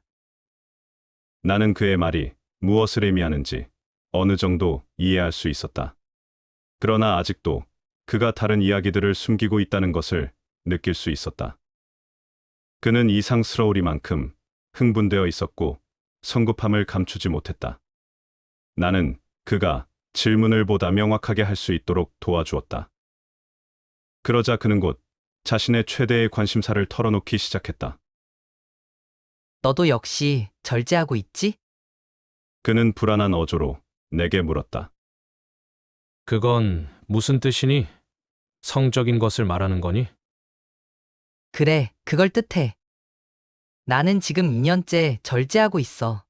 나는 그의 말이 무엇을 의미하는지 어느 정도 이해할 수 있었다. 그러나 아직도 그가 다른 이야기들을 숨기고 있다는 것을 느낄 수 있었다. 그는 이상스러우리만큼 흥분되어 있었고 성급함을 감추지 못했다. 나는 그가 질문을 보다 명확하게 할 수 있도록 도와주었다. 그러자 그는 곧 자신의 최대의 관심사를 털어놓기 시작했다. 너도 역시 절제하고 있지? 그는 불안한 어조로 내게 물었다. 그건 무슨 뜻이니? 성적인 것을 말하는 거니? 그래, 그걸 뜻해. 나는 지금 2년째 절제하고 있어.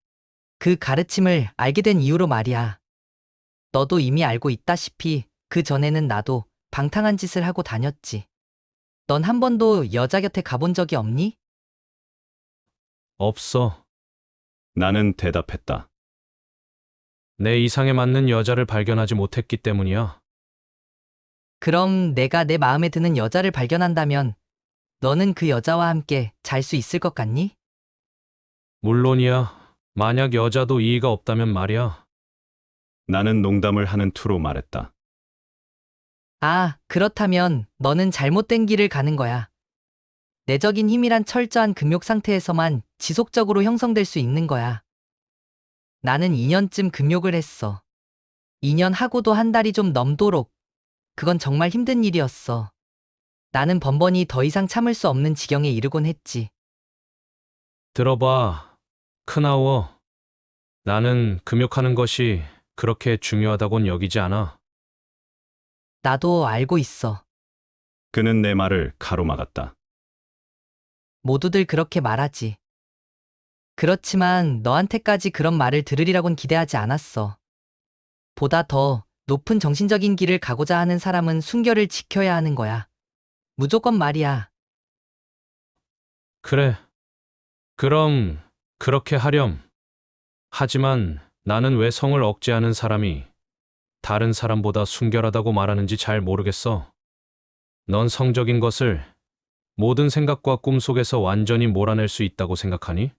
그 가르침을 알게 된 이후로 말이야. 너도 이미 알고 있다시피 그 전에는 나도 방탕한 짓을 하고 다녔지. 넌 한 번도 여자 곁에 가본 적이 없니? 없어. 나는 대답했다. 내 이상에 맞는 여자를 발견하지 못했기 때문이야. 그럼 내가 내 마음에 드는 여자를 발견한다면 너는 그 여자와 함께 잘 수 있을 것 같니? 물론이야. 만약 여자도 이의가 없다면 말이야. 나는 농담을 하는 투로 말했다. 아, 그렇다면 너는 잘못된 길을 가는 거야. 내적인 힘이란 철저한 금욕 상태에서만 지속적으로 형성될 수 있는 거야. 나는 2년쯤 금욕을 했어. 2년 하고도 한 달이 좀 넘도록. 그건 정말 힘든 일이었어. 나는 번번이 더 이상 참을 수 없는 지경에 이르곤 했지. 들어봐. 크나워. 나는 금욕하는 것이 그렇게 중요하다곤 여기지 않아. 나도 알고 있어. 그는 내 말을 가로막았다. 모두들 그렇게 말하지. 그렇지만 너한테까지 그런 말을 들으리라곤 기대하지 않았어. 보다 더 높은 정신적인 길을 가고자 하는 사람은 순결을 지켜야 하는 거야. 무조건 말이야. 그래. 그럼 그렇게 하렴. 하지만 나는 왜 성을 억제하는 사람이 다른 사람보다 순결하다고 말하는지 잘 모르겠어. 넌 성적인 것을 모든 생각과 꿈속에서 완전히 몰아낼 수 있다고 생각하니?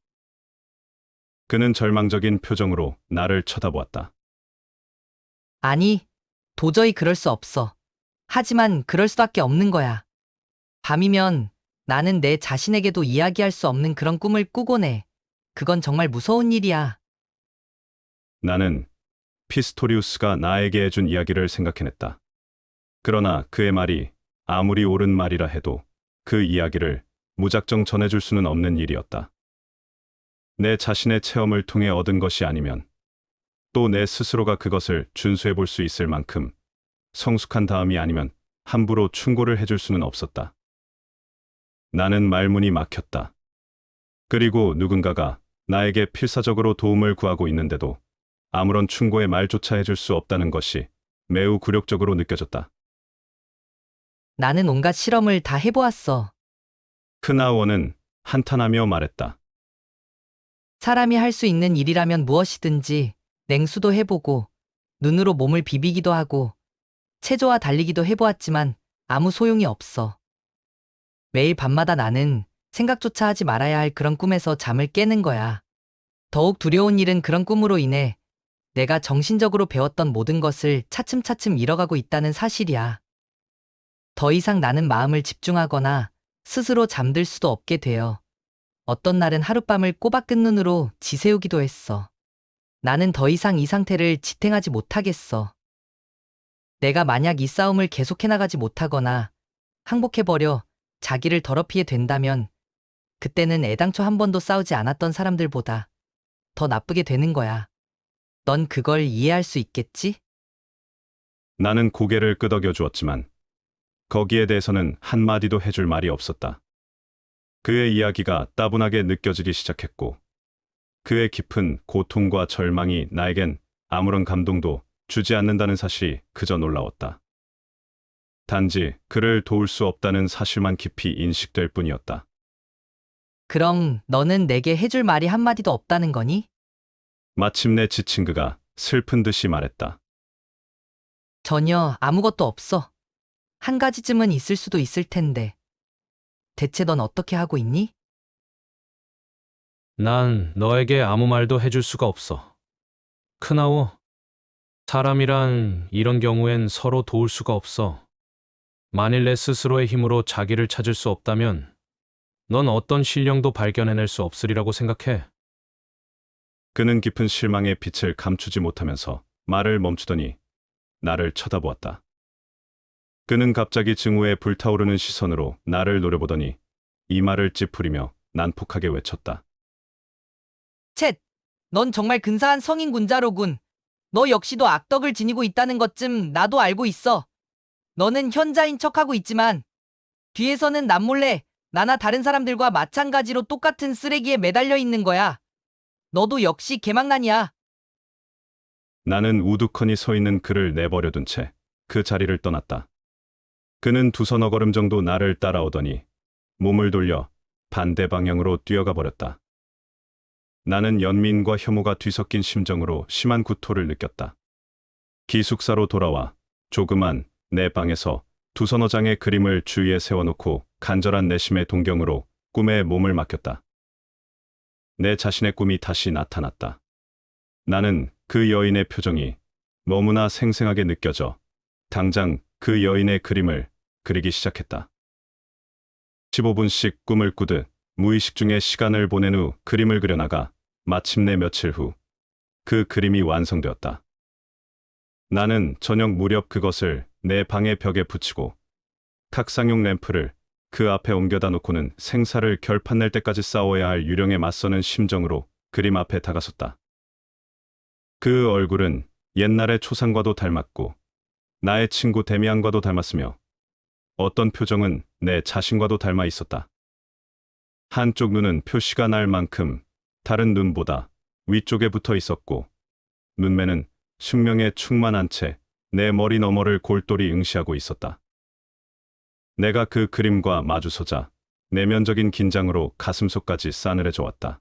그는 절망적인 표정으로 나를 쳐다보았다. 아니, 도저히 그럴 수 없어. 하지만 그럴 수밖에 없는 거야. 밤이면 나는 내 자신에게도 이야기할 수 없는 그런 꿈을 꾸곤 해. 그건 정말 무서운 일이야. 나는 피스토리우스가 나에게 해준 이야기를 생각해냈다. 그러나 그의 말이 아무리 옳은 말이라 해도 그 이야기를 무작정 전해줄 수는 없는 일이었다. 내 자신의 체험을 통해 얻은 것이 아니면 또 내 스스로가 그것을 준수해 볼 수 있을 만큼 성숙한 다음이 아니면 함부로 충고를 해줄 수는 없었다. 나는 말문이 막혔다. 그리고 누군가가 나에게 필사적으로 도움을 구하고 있는데도 아무런 충고의 말조차 해줄 수 없다는 것이 매우 굴욕적으로 느껴졌다. 나는 온갖 실험을 다 해보았어. 크나워는 한탄하며 말했다. 사람이 할 수 있는 일이라면 무엇이든지 냉수도 해보고 눈으로 몸을 비비기도 하고 체조와 달리기도 해보았지만 아무 소용이 없어. 매일 밤마다 나는 생각조차 하지 말아야 할 그런 꿈에서 잠을 깨는 거야. 더욱 두려운 일은 그런 꿈으로 인해 내가 정신적으로 배웠던 모든 것을 차츰차츰 잃어가고 있다는 사실이야. 더 이상 나는 마음을 집중하거나 스스로 잠들 수도 없게 되어 어떤 날은 하룻밤을 꼬박끈 눈으로 지새우기도 했어. 나는 더 이상 이 상태를 지탱하지 못하겠어. 내가 만약 이 싸움을 계속해 나가지 못하거나 항복해버려 자기를 더럽히게 된다면 그때는 애당초 한 번도 싸우지 않았던 사람들보다 더 나쁘게 되는 거야. 넌 그걸 이해할 수 있겠지? 나는 고개를 끄덕여 주었지만 거기에 대해서는 한마디도 해줄 말이 없었다. 그의 이야기가 따분하게 느껴지기 시작했고 그의 깊은 고통과 절망이 나에겐 아무런 감동도 주지 않는다는 사실이 그저 놀라웠다. 단지 그를 도울 수 없다는 사실만 깊이 인식될 뿐이었다. 그럼 너는 내게 해줄 말이 한마디도 없다는 거니? 마침내 지친 그가 슬픈 듯이 말했다. 전혀 아무것도 없어. 한 가지쯤은 있을 수도 있을 텐데. 대체 넌 어떻게 하고 있니? 난 너에게 아무 말도 해줄 수가 없어. 크나워. 사람이란 이런 경우엔 서로 도울 수가 없어. 만일 내 스스로의 힘으로 자기를 찾을 수 없다면 넌 어떤 신령도 발견해낼 수 없으리라고 생각해. 그는 깊은 실망의 빛을 감추지 못하면서 말을 멈추더니 나를 쳐다보았다. 그는 갑자기 증오에 불타오르는 시선으로 나를 노려보더니 이마를 찌푸리며 난폭하게 외쳤다. 쳇! 넌 정말 근사한 성인 군자로군. 너 역시도 악덕을 지니고 있다는 것쯤 나도 알고 있어. 너는 현자인 척하고 있지만 뒤에서는 남몰래 나나 다른 사람들과 마찬가지로 똑같은 쓰레기에 매달려 있는 거야. 너도 역시 개망난이야. 나는 우두커니 서 있는 그를 내버려둔 채 그 자리를 떠났다. 그는 두서너 걸음 정도 나를 따라오더니 몸을 돌려 반대 방향으로 뛰어가 버렸다. 나는 연민과 혐오가 뒤섞인 심정으로 심한 구토를 느꼈다. 기숙사로 돌아와 조그만 내 방에서 두서너 장의 그림을 주위에 세워놓고 간절한 내심의 동경으로 꿈에 몸을 맡겼다. 내 자신의 꿈이 다시 나타났다. 나는 그 여인의 표정이 너무나 생생하게 느껴져 당장 그 여인의 그림을 그리기 시작했다. 15분씩 꿈을 꾸듯 무의식 중에 시간을 보낸 후 그림을 그려나가 마침내 며칠 후 그 그림이 완성되었다. 나는 저녁 무렵 그것을 내 방의 벽에 붙이고 탁상용 램프를 그 앞에 옮겨다 놓고는 생사를 결판낼 때까지 싸워야 할 유령에 맞서는 심정으로 그림 앞에 다가섰다. 그 얼굴은 옛날의 초상과도 닮았고 나의 친구 데미안과도 닮았으며 어떤 표정은 내 자신과도 닮아 있었다. 한쪽 눈은 표시가 날 만큼 다른 눈보다 위쪽에 붙어 있었고 눈매는 숙명에 충만한 채 내 머리 너머를 골똘히 응시하고 있었다. 내가 그 그림과 마주서자 내면적인 긴장으로 가슴속까지 싸늘해져 왔다.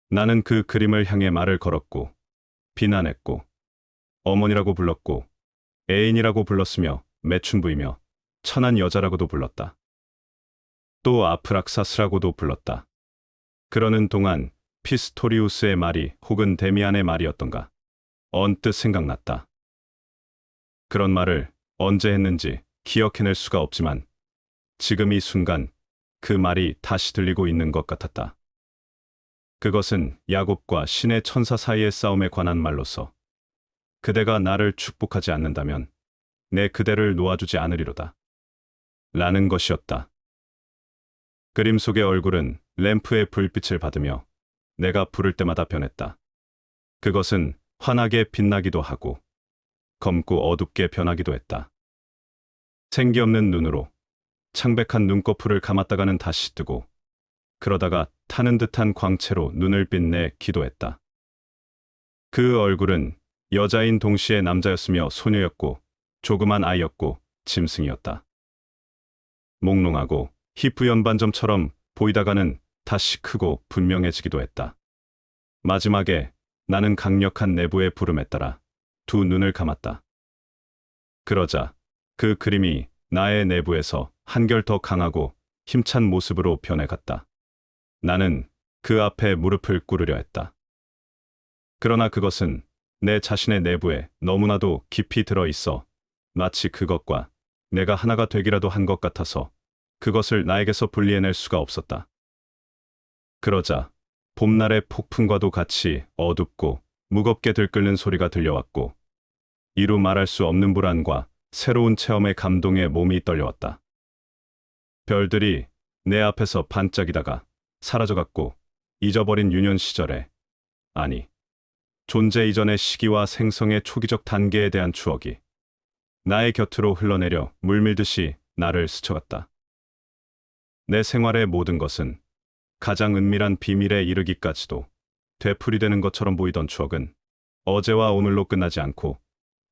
나는 그 그림을 향해 말을 걸었고 비난했고 어머니라고 불렀고 애인이라고 불렀으며 매춘 부이며 천한 여자라고도 불렀다. 또 아프락사스라고도 불렀다. 그러는 동안 피스토리우스의 말이 혹은 데미안의 말이었던가 언뜻 생각났다. 그런 말을 언제 했는지 기억해낼 수가 없지만 지금 이 순간 그 말이 다시 들리고 있는 것 같았다. 그것은 야곱과 신의 천사 사이의 싸움에 관한 말로서 그대가 나를 축복하지 않는다면 내 그대를 놓아주지 않으리로다. 라는 것이었다. 그림 속의 얼굴은 램프의 불빛을 받으며 내가 부를 때마다 변했다. 그것은 환하게 빛나기도 하고 검고 어둡게 변하기도 했다. 생기 없는 눈으로 창백한 눈꺼풀을 감았다가는 다시 뜨고 그러다가 타는 듯한 광채로 눈을 빛내 기도했다. 그 얼굴은 여자인 동시에 남자였으며 소녀였고 조그만 아이였고 짐승이었다. 몽롱하고 희뿌연 반점처럼 보이다가는 다시 크고 분명해지기도 했다. 마지막에 나는 강력한 내부의 부름에 따라 두 눈을 감았다. 그러자 그 그림이 나의 내부에서 한결 더 강하고 힘찬 모습으로 변해갔다. 나는 그 앞에 무릎을 꿇으려 했다. 그러나 그것은 내 자신의 내부에 너무나도 깊이 들어있어 마치 그것과 내가 하나가 되기라도 한 것 같아서 그것을 나에게서 분리해낼 수가 없었다. 그러자 봄날의 폭풍과도 같이 어둡고 무겁게 들끓는 소리가 들려왔고 이루 말할 수 없는 불안과 새로운 체험의 감동에 몸이 떨려왔다. 별들이 내 앞에서 반짝이다가 사라져갔고 잊어버린 유년 시절에 아니 존재 이전의 시기와 생성의 초기적 단계에 대한 추억이 나의 곁으로 흘러내려 물밀듯이 나를 스쳐갔다. 내 생활의 모든 것은 가장 은밀한 비밀에 이르기까지도 되풀이되는 것처럼 보이던 추억은 어제와 오늘로 끝나지 않고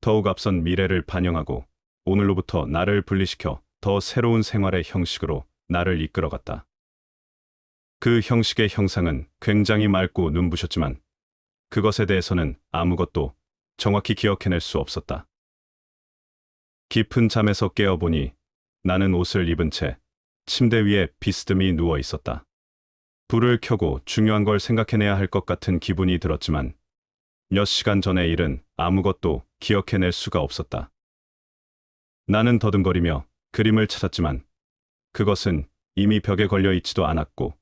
더욱 앞선 미래를 반영하고 오늘로부터 나를 분리시켜 더 새로운 생활의 형식으로 나를 이끌어갔다. 그 형식의 형상은 굉장히 맑고 눈부셨지만 그것에 대해서는 아무것도 정확히 기억해낼 수 없었다. 깊은 잠에서 깨어보니 나는 옷을 입은 채 침대 위에 비스듬히 누워 있었다. 불을 켜고 중요한 걸 생각해내야 할 것 같은 기분이 들었지만 몇 시간 전의 일은 아무것도 기억해낼 수가 없었다. 나는 더듬거리며 그림을 찾았지만 그것은 이미 벽에 걸려 있지도 않았고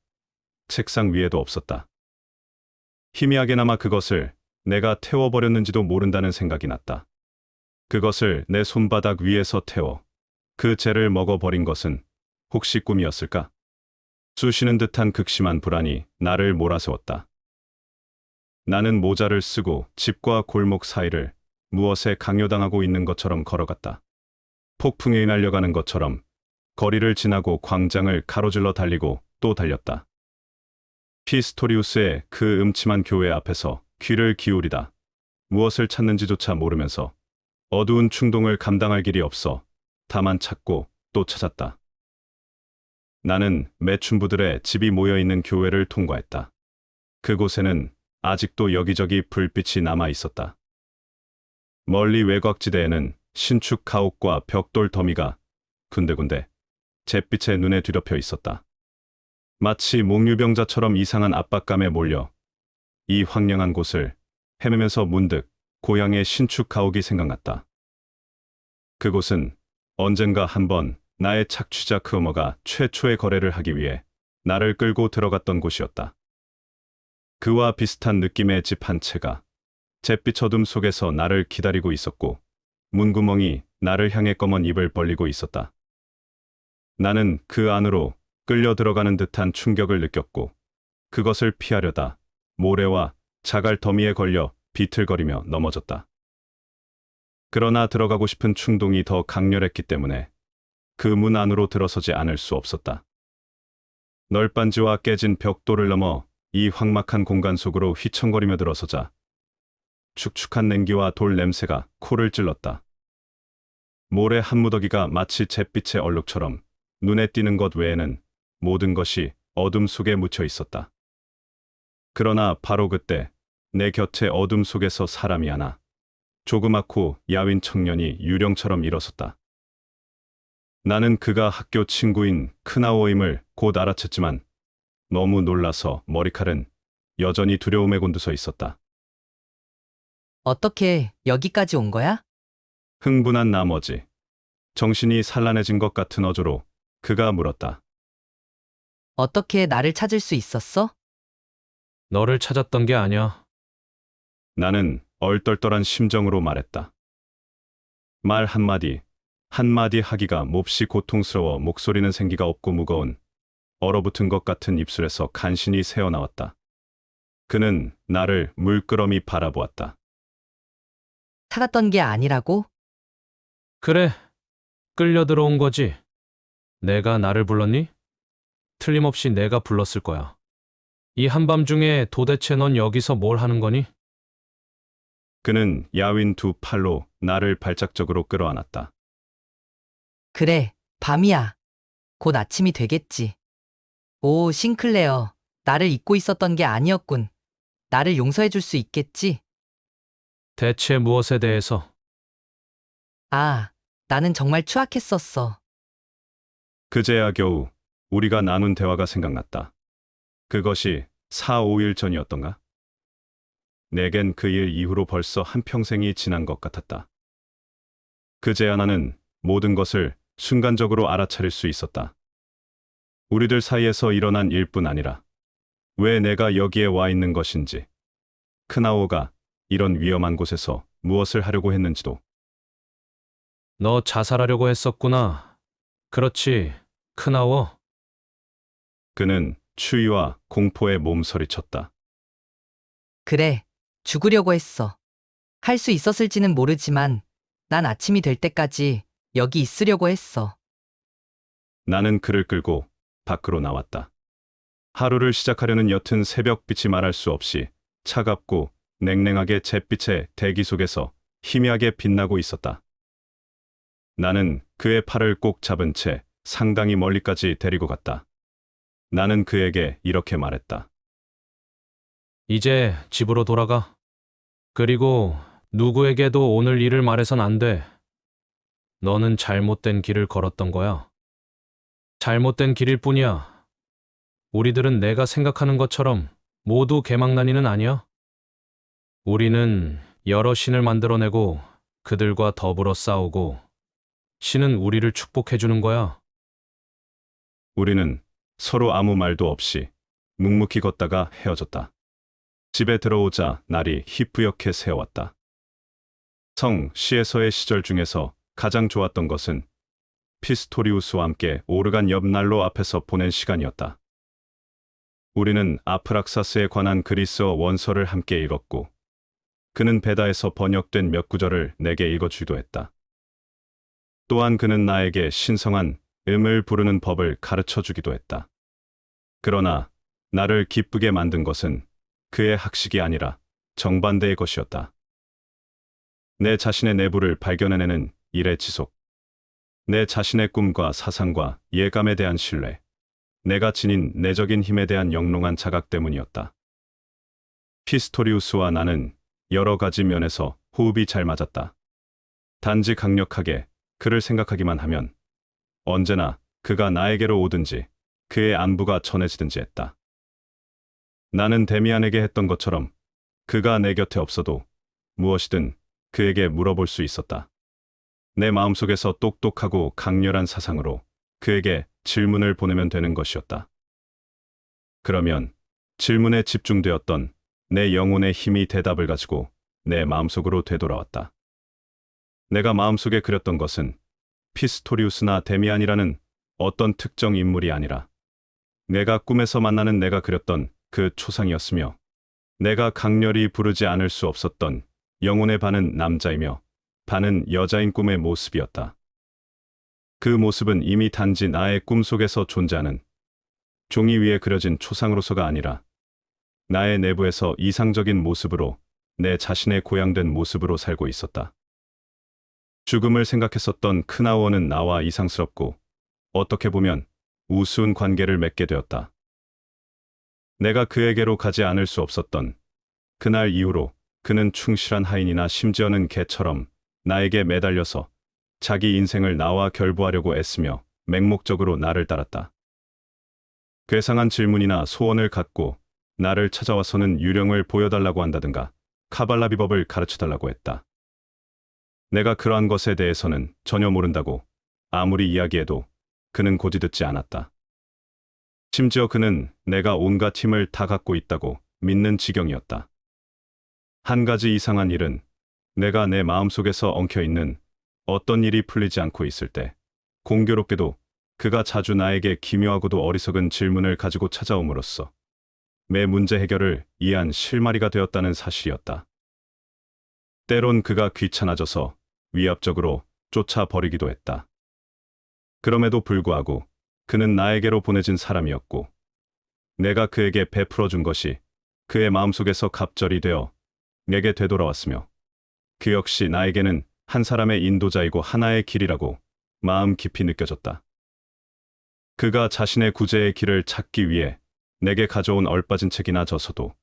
책상 위에도 없었다. 희미하게나마 그것을 내가 태워버렸는지도 모른다는 생각이 났다. 그것을 내 손바닥 위에서 태워 그 죄를 먹어버린 것은 혹시 꿈이었을까? 쑤시는 듯한 극심한 불안이 나를 몰아세웠다. 나는 모자를 쓰고 집과 골목 사이를 무엇에 강요당하고 있는 것처럼 걸어갔다. 폭풍에 날려가는 것처럼 거리를 지나고 광장을 가로질러 달리고 또 달렸다. 피스토리우스의 그 음침한 교회 앞에서 귀를 기울이다 무엇을 찾는지조차 모르면서 어두운 충동을 감당할 길이 없어 다만 찾고 또 찾았다. 나는 매춘부들의 집이 모여있는 교회를 통과했다. 그곳에는 아직도 여기저기 불빛이 남아 있었다. 멀리 외곽지대에는 신축 가옥과 벽돌 더미가 군데군데 잿빛에 눈에 뒤덮여 있었다. 마치 몽유병자처럼 이상한 압박감에 몰려 이 황량한 곳을 헤매면서 문득 고향의 신축 가옥이 생각났다. 그곳은 언젠가 한번 나의 착취자 크어머가 최초의 거래를 하기 위해 나를 끌고 들어갔던 곳이었다. 그와 비슷한 느낌의 집 한 채가 잿빛 어둠 속에서 나를 기다리고 있었고 문구멍이 나를 향해 검은 입을 벌리고 있었다. 나는 그 안으로 끌려 들어가는 듯한 충격을 느꼈고 그것을 피하려다 모래와 자갈 더미에 걸려 비틀거리며 넘어졌다. 그러나 들어가고 싶은 충동이 더 강렬했기 때문에 그 문 안으로 들어서지 않을 수 없었다. 널빤지와 깨진 벽돌을 넘어 이 황막한 공간 속으로 휘청거리며 들어서자 축축한 냉기와 돌 냄새가 코를 찔렀다. 모래 한 무더기가 마치 잿빛의 얼룩처럼 눈에 띄는 것 외에는 모든 것이 어둠 속에 묻혀 있었다. 그러나 바로 그때 내 곁에 어둠 속에서 사람이 하나 조그맣고 야윈 청년이 유령처럼 일어섰다. 나는 그가 학교 친구인 크나오임을 곧 알아챘지만 너무 놀라서 머리칼은 여전히 두려움에 곤두서 있었다. 어떻게 여기까지 온 거야? 흥분한 나머지 정신이 산란해진 것 같은 어조로 그가 물었다. 어떻게 나를 찾을 수 있었어? 너를 찾았던 게 아니야. 나는 얼떨떨한 심정으로 말했다. 말 한마디 한마디 하기가 몹시 고통스러워 목소리는 생기가 없고 무거운 얼어붙은 것 같은 입술에서 간신히 새어나왔다. 그는 나를 물끄러미 바라보았다. 찾았던 게 아니라고? 그래, 끌려 들어온 거지. 내가 나를 불렀니? 틀림없이 내가 불렀을 거야. 이 한밤중에 도대체 넌 여기서 뭘 하는 거니? 그는 야윈 두 팔로 나를 발작적으로 끌어안았다. 그래, 밤이야. 곧 아침이 되겠지. 오, 싱클레어. 나를 잊고 있었던 게 아니었군. 나를 용서해 줄 수 있겠지? 대체 무엇에 대해서? 아, 나는 정말 추악했었어. 그제야 겨우 우리가 나눈 대화가 생각났다. 그것이 4, 5일 전이었던가? 내겐 그 일 이후로 벌써 한평생이 지난 것 같았다. 그제야 나는 모든 것을 순간적으로 알아차릴 수 있었다. 우리들 사이에서 일어난 일뿐 아니라 왜 내가 여기에 와 있는 것인지, 크나오가 이런 위험한 곳에서 무엇을 하려고 했는지도. 너 자살하려고 했었구나. 그렇지, 크나워. 그는 추위와 공포에 몸서리쳤다. 그래, 죽으려고 했어. 할 수 있었을지는 모르지만 난 아침이 될 때까지 여기 있으려고 했어. 나는 그를 끌고 밖으로 나왔다. 하루를 시작하려는 옅은 새벽빛이 말할 수 없이 차갑고 냉랭하게 잿빛의 대기 속에서 희미하게 빛나고 있었다. 나는 그의 팔을 꼭 잡은 채 상당히 멀리까지 데리고 갔다. 나는 그에게 이렇게 말했다. 이제 집으로 돌아가. 그리고 누구에게도 오늘 일을 말해선 안 돼. 너는 잘못된 길을 걸었던 거야. 잘못된 길일 뿐이야. 우리들은 내가 생각하는 것처럼 모두 개망난이는 아니야. 우리는 여러 신을 만들어내고 그들과 더불어 싸우고 신은 우리를 축복해주는 거야. 우리는 서로 아무 말도 없이 묵묵히 걷다가 헤어졌다. 집에 들어오자 날이 희뿌옇게 새어왔다. 성 시에서의 시절 중에서 가장 좋았던 것은 피스토리우스와 함께 오르간 옆 난로 앞에서 보낸 시간이었다. 우리는 아프락사스에 관한 그리스어 원서를 함께 읽었고 그는 베다에서 번역된 몇 구절을 내게 읽어주기도 했다. 또한 그는 나에게 신성한 음을 부르는 법을 가르쳐 주기도 했다. 그러나 나를 기쁘게 만든 것은 그의 학식이 아니라 정반대의 것이었다. 내 자신의 내부를 발견해내는 일의 지속, 내 자신의 꿈과 사상과 예감에 대한 신뢰, 내가 지닌 내적인 힘에 대한 영롱한 자각 때문이었다. 피스토리우스와 나는 여러 가지 면에서 호흡이 잘 맞았다. 단지 강력하게 그를 생각하기만 하면 언제나 그가 나에게로 오든지 그의 안부가 전해지든지 했다. 나는 데미안에게 했던 것처럼 그가 내 곁에 없어도 무엇이든 그에게 물어볼 수 있었다. 내 마음속에서 똑똑하고 강렬한 사상으로 그에게 질문을 보내면 되는 것이었다. 그러면 질문에 집중되었던 내 영혼의 힘이 대답을 가지고 내 마음속으로 되돌아왔다. 내가 마음속에 그렸던 것은 피스토리우스나 데미안이라는 어떤 특정 인물이 아니라 내가 꿈에서 만나는 내가 그렸던 그 초상이었으며 내가 강렬히 부르지 않을 수 없었던 영혼의 반은 남자이며 반은 여자인 꿈의 모습이었다. 그 모습은 이미 단지 나의 꿈속에서 존재하는 종이 위에 그려진 초상으로서가 아니라 나의 내부에서 이상적인 모습으로 내 자신의 고양된 모습으로 살고 있었다. 죽음을 생각했었던 크나우어는 나와 이상스럽고 어떻게 보면 우스운 관계를 맺게 되었다. 내가 그에게로 가지 않을 수 없었던 그날 이후로 그는 충실한 하인이나 심지어는 개처럼 나에게 매달려서 자기 인생을 나와 결부하려고 애쓰며 맹목적으로 나를 따랐다. 괴상한 질문이나 소원을 갖고 나를 찾아와서는 유령을 보여달라고 한다든가 카발라 비법을 가르쳐달라고 했다. 내가 그러한 것에 대해서는 전혀 모른다고 아무리 이야기해도 그는 고지 듣지 않았다. 심지어 그는 내가 온갖 힘을 다 갖고 있다고 믿는 지경이었다. 한 가지 이상한 일은 내가 내 마음속에서 엉켜있는 어떤 일이 풀리지 않고 있을 때 공교롭게도 그가 자주 나에게 기묘하고도 어리석은 질문을 가지고 찾아옴으로써 매 문제 해결을 이해한 실마리가 되었다는 사실이었다. 때론 그가 귀찮아져서 위압적으로 쫓아버리기도 했다. 그럼에도 불구하고 그는 나에게로 보내진 사람이었고 내가 그에게 베풀어 준 것이 그의 마음속에서 갑절이 되어 내게 되돌아왔으며 그 역시 나에게는 한 사람의 인도자이고 하나의 길이라고 마음 깊이 느껴졌다. 그가 자신의 구제의 길을 찾기 위해 내게 가져온 얼빠진 책이나 저서도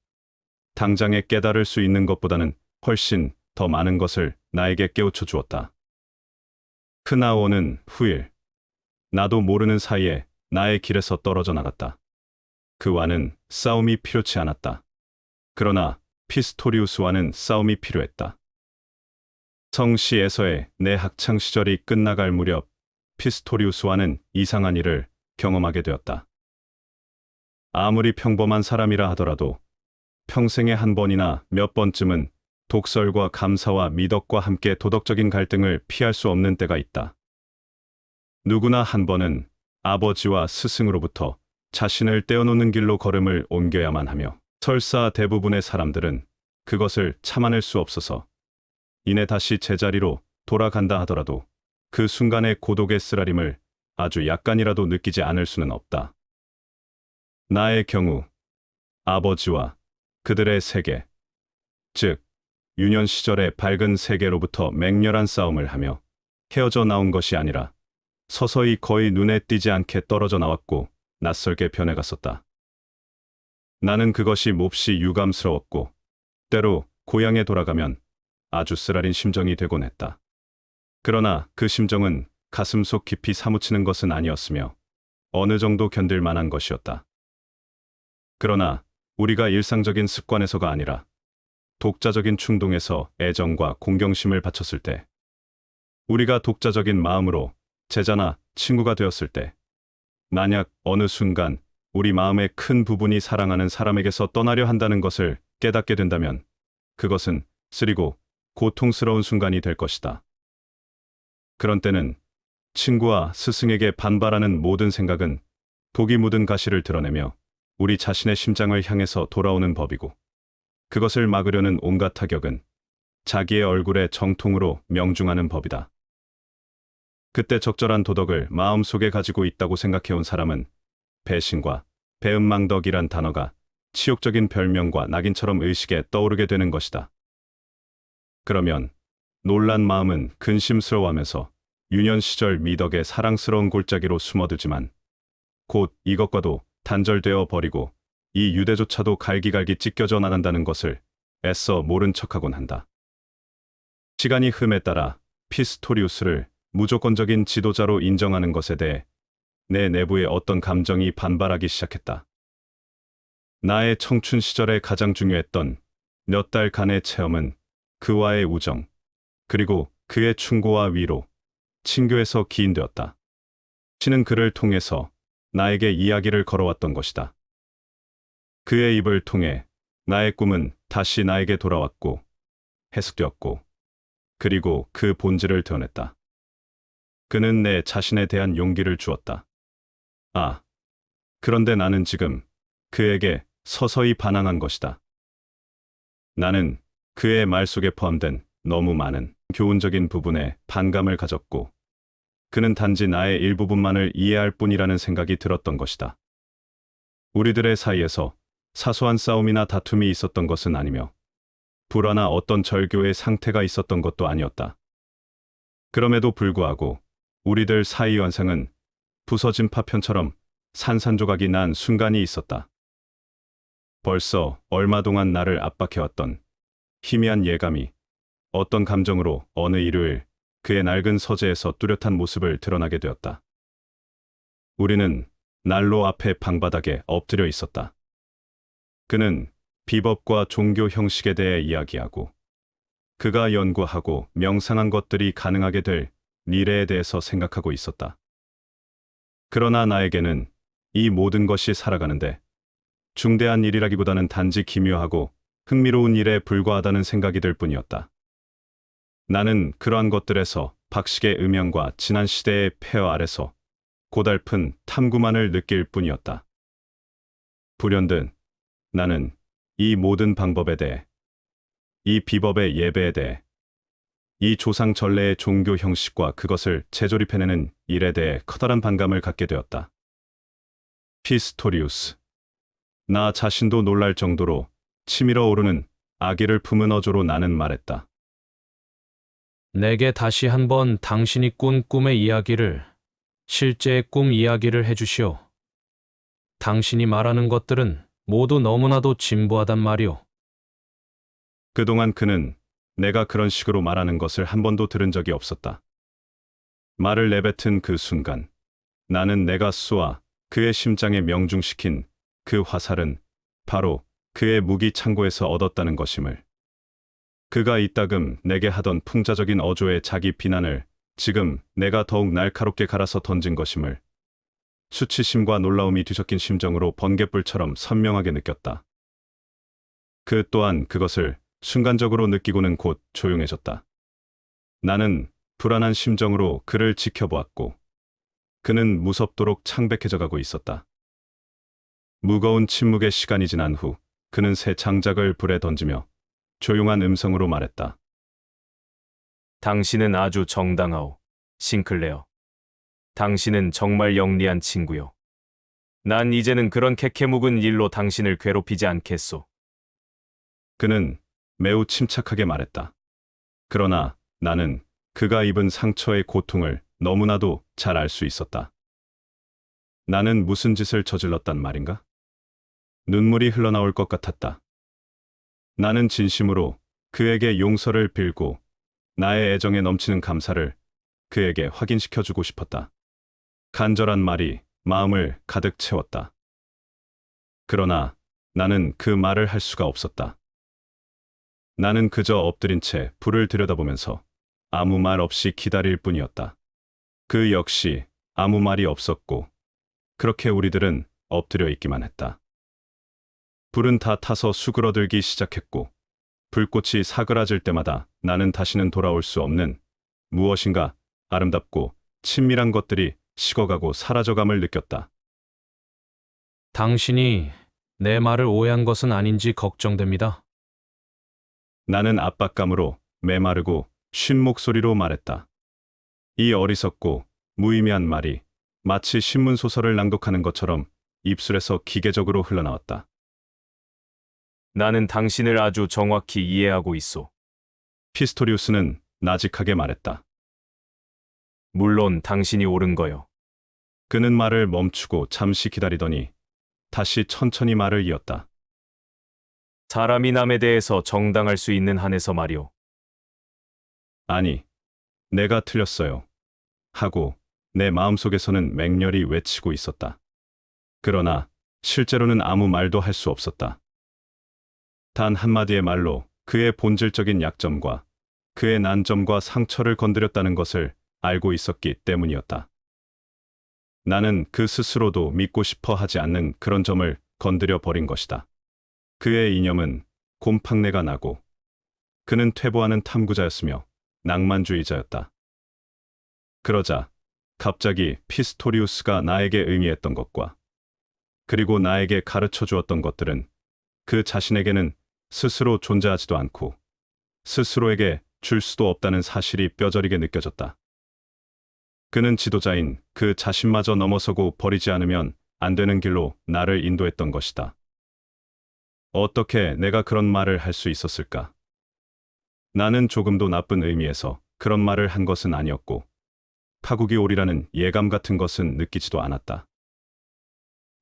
당장에 깨달을 수 있는 것보다는 훨씬 더 많은 것을 나에게 깨우쳐 주었다. 크나오는 후일, 나도 모르는 사이에 나의 길에서 떨어져 나갔다. 그와는 싸움이 필요치 않았다. 그러나 피스토리우스와는 싸움이 필요했다. 성시에서의 내 학창 시절이 끝나갈 무렵 피스토리우스와는 이상한 일을 경험하게 되었다. 아무리 평범한 사람이라 하더라도 평생에 한 번이나 몇 번쯤은 독설과 감사와 미덕과 함께 도덕적인 갈등을 피할 수 없는 때가 있다. 누구나 한 번은 아버지와 스승으로부터 자신을 떼어놓는 길로 걸음을 옮겨야만 하며 설사 대부분의 사람들은 그것을 참아낼 수 없어서 이내 다시 제자리로 돌아간다 하더라도 그 순간의 고독의 쓰라림을 아주 약간이라도 느끼지 않을 수는 없다. 나의 경우 아버지와 그들의 세계, 즉 유년 시절의 밝은 세계로부터 맹렬한 싸움을 하며 헤어져 나온 것이 아니라 서서히 거의 눈에 띄지 않게 떨어져 나왔고 낯설게 변해갔었다. 나는 그것이 몹시 유감스러웠고 때로 고향에 돌아가면 아주 쓰라린 심정이 되곤 했다. 그러나 그 심정은 가슴속 깊이 사무치는 것은 아니었으며 어느 정도 견딜 만한 것이었다. 그러나 우리가 일상적인 습관에서가 아니라 독자적인 충동에서 애정과 공경심을 바쳤을 때, 우리가 독자적인 마음으로 제자나 친구가 되었을 때, 만약 어느 순간 우리 마음의 큰 부분이 사랑하는 사람에게서 떠나려 한다는 것을 깨닫게 된다면 그것은 쓰리고 고통스러운 순간이 될 것이다. 그런 때는 친구와 스승에게 반발하는 모든 생각은 독이 묻은 가시를 드러내며 우리 자신의 심장을 향해서 돌아오는 법이고, 그것을 막으려는 온갖 타격은 자기의 얼굴에 정통으로 명중하는 법이다. 그때 적절한 도덕을 마음속에 가지고 있다고 생각해온 사람은 배신과 배은망덕이란 단어가 치욕적인 별명과 낙인처럼 의식에 떠오르게 되는 것이다. 그러면 놀란 마음은 근심스러워하면서 유년 시절 미덕의 사랑스러운 골짜기로 숨어들지만 곧 이것과도 단절되어 버리고 이 유대조차도 갈기갈기 찢겨져 나간다는 것을 애써 모른 척하곤 한다. 시간이 흠에 따라 피스토리우스를 무조건적인 지도자로 인정하는 것에 대해 내 내부의 어떤 감정이 반발하기 시작했다. 나의 청춘 시절에 가장 중요했던 몇 달간의 체험은 그와의 우정, 그리고 그의 충고와 위로, 친교에서 기인되었다. 신은 그를 통해서 나에게 이야기를 걸어왔던 것이다. 그의 입을 통해 나의 꿈은 다시 나에게 돌아왔고, 해석되었고, 그리고 그 본질을 드러냈다. 그는 내 자신에 대한 용기를 주었다. 아, 그런데 나는 지금 그에게 서서히 반항한 것이다. 나는 그의 말 속에 포함된 너무 많은 교훈적인 부분에 반감을 가졌고, 그는 단지 나의 일부분만을 이해할 뿐이라는 생각이 들었던 것이다. 우리들의 사이에서 사소한 싸움이나 다툼이 있었던 것은 아니며, 불화나 어떤 절교의 상태가 있었던 것도 아니었다. 그럼에도 불구하고 우리들 사이 완상은 부서진 파편처럼 산산조각이 난 순간이 있었다. 벌써 얼마 동안 나를 압박해왔던 희미한 예감이 어떤 감정으로 어느 일요일 그의 낡은 서재에서 뚜렷한 모습을 드러나게 되었다. 우리는 난로 앞에 방바닥에 엎드려 있었다. 그는 비법과 종교 형식에 대해 이야기하고, 그가 연구하고 명상한 것들이 가능하게 될 미래에 대해서 생각하고 있었다. 그러나 나에게는 이 모든 것이 살아가는데 중대한 일이라기보다는 단지 기묘하고 흥미로운 일에 불과하다는 생각이 들 뿐이었다. 나는 그러한 것들에서 박식의 음향과 지난 시대의 폐허 아래서 고달픈 탐구만을 느낄 뿐이었다. 불현듯 나는 이 모든 방법에 대해, 이 비법의 예배에 대해, 이 조상 전래의 종교 형식과 그것을 재조립해내는 일에 대해 커다란 반감을 갖게 되었다. 피스토리우스. 나 자신도 놀랄 정도로 치밀어 오르는 아기를 품은 어조로 나는 말했다. 내게 다시 한번 당신이 꾼 꿈의 이야기를, 실제의 꿈 이야기를 해주시오. 당신이 말하는 것들은 모두 너무나도 진부하단 말이오. 그동안 그는 내가 그런 식으로 말하는 것을 한 번도 들은 적이 없었다. 말을 내뱉은 그 순간, 나는 내가 쏘아 그의 심장에 명중시킨 그 화살은 바로 그의 무기 창고에서 얻었다는 것임을, 그가 이따금 내게 하던 풍자적인 어조의 자기 비난을 지금 내가 더욱 날카롭게 갈아서 던진 것임을 수치심과 놀라움이 뒤섞인 심정으로 번갯불처럼 선명하게 느꼈다. 그 또한 그것을 순간적으로 느끼고는 곧 조용해졌다. 나는 불안한 심정으로 그를 지켜보았고, 그는 무섭도록 창백해져 가고 있었다. 무거운 침묵의 시간이 지난 후 그는 새 장작을 불에 던지며 조용한 음성으로 말했다. 당신은 아주 정당하오, 싱클레어. 당신은 정말 영리한 친구요. 난 이제는 그런 캐캐묵은 일로 당신을 괴롭히지 않겠소. 그는 매우 침착하게 말했다. 그러나 나는 그가 입은 상처의 고통을 너무나도 잘 알 수 있었다. 나는 무슨 짓을 저질렀단 말인가? 눈물이 흘러나올 것 같았다. 나는 진심으로 그에게 용서를 빌고 나의 애정에 넘치는 감사를 그에게 확인시켜주고 싶었다. 간절한 말이 마음을 가득 채웠다. 그러나 나는 그 말을 할 수가 없었다. 나는 그저 엎드린 채 불을 들여다보면서 아무 말 없이 기다릴 뿐이었다. 그 역시 아무 말이 없었고, 그렇게 우리들은 엎드려 있기만 했다. 불은 다 타서 수그러들기 시작했고, 불꽃이 사그라질 때마다 나는 다시는 돌아올 수 없는 무엇인가 아름답고 친밀한 것들이 식어가고 사라져감을 느꼈다. 당신이 내 말을 오해한 것은 아닌지 걱정됩니다. 나는 압박감으로 메마르고 쉰 목소리로 말했다. 이 어리석고 무의미한 말이 마치 신문소설을 낭독하는 것처럼 입술에서 기계적으로 흘러나왔다. 나는 당신을 아주 정확히 이해하고 있소. 피스토리우스는 나직하게 말했다. 물론 당신이 옳은 거요. 그는 말을 멈추고 잠시 기다리더니 다시 천천히 말을 이었다. 사람이 남에 대해서 정당할 수 있는 한에서 말이오. 아니, 내가 틀렸어요. 하고 내 마음속에서는 맹렬히 외치고 있었다. 그러나 실제로는 아무 말도 할 수 없었다. 단 한마디의 말로 그의 본질적인 약점과 그의 난점과 상처를 건드렸다는 것을 알고 있었기 때문이었다. 나는 그 스스로도 믿고 싶어 하지 않는 그런 점을 건드려 버린 것이다. 그의 이념은 곰팡내가 나고, 그는 퇴보하는 탐구자였으며 낭만주의자였다. 그러자 갑자기 피스토리우스가 나에게 의미했던 것과 그리고 나에게 가르쳐 주었던 것들은 그 자신에게는 스스로 존재하지도 않고 스스로에게 줄 수도 없다는 사실이 뼈저리게 느껴졌다. 그는 지도자인 그 자신마저 넘어서고 버리지 않으면 안 되는 길로 나를 인도했던 것이다. 어떻게 내가 그런 말을 할 수 있었을까? 나는 조금도 나쁜 의미에서 그런 말을 한 것은 아니었고, 파국이 오리라는 예감 같은 것은 느끼지도 않았다.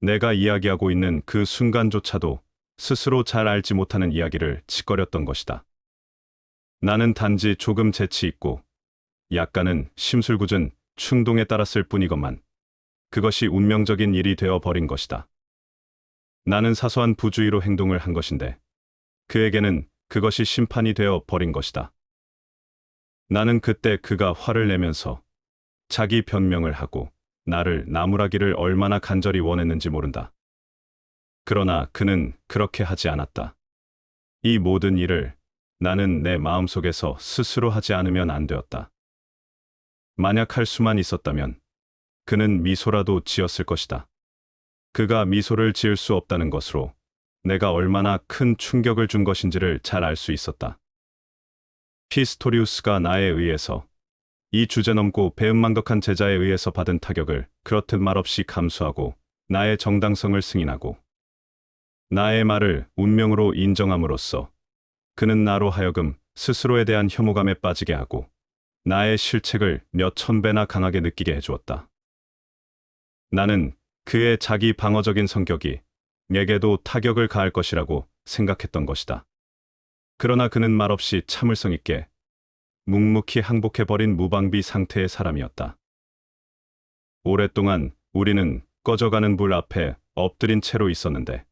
내가 이야기하고 있는 그 순간조차도 스스로 잘 알지 못하는 이야기를 짓거렸던 것이다. 나는 단지 조금 재치 있고 약간은 심술궂은 충동에 따랐을 뿐이건만 그것이 운명적인 일이 되어 버린 것이다. 나는 사소한 부주의로 행동을 한 것인데 그에게는 그것이 심판이 되어 버린 것이다. 나는 그때 그가 화를 내면서 자기 변명을 하고 나를 나무라기를 얼마나 간절히 원했는지 모른다. 그러나 그는 그렇게 하지 않았다. 이 모든 일을 나는 내 마음속에서 스스로 하지 않으면 안 되었다. 만약 할 수만 있었다면 그는 미소라도 지었을 것이다. 그가 미소를 지을 수 없다는 것으로 내가 얼마나 큰 충격을 준 것인지를 잘 알 수 있었다. 피스토리우스가 나에 의해서, 이 주제넘고 배은망덕한 제자에 의해서 받은 타격을 그렇듯 말없이 감수하고 나의 정당성을 승인하고 나의 말을 운명으로 인정함으로써 그는 나로 하여금 스스로에 대한 혐오감에 빠지게 하고 나의 실책을 몇 천 배나 강하게 느끼게 해주었다. 나는 그의 자기 방어적인 성격이 내게도 타격을 가할 것이라고 생각했던 것이다. 그러나 그는 말없이 참을성 있게 묵묵히 항복해버린 무방비 상태의 사람이었다. 오랫동안 우리는 꺼져가는 불 앞에 엎드린 채로 있었는데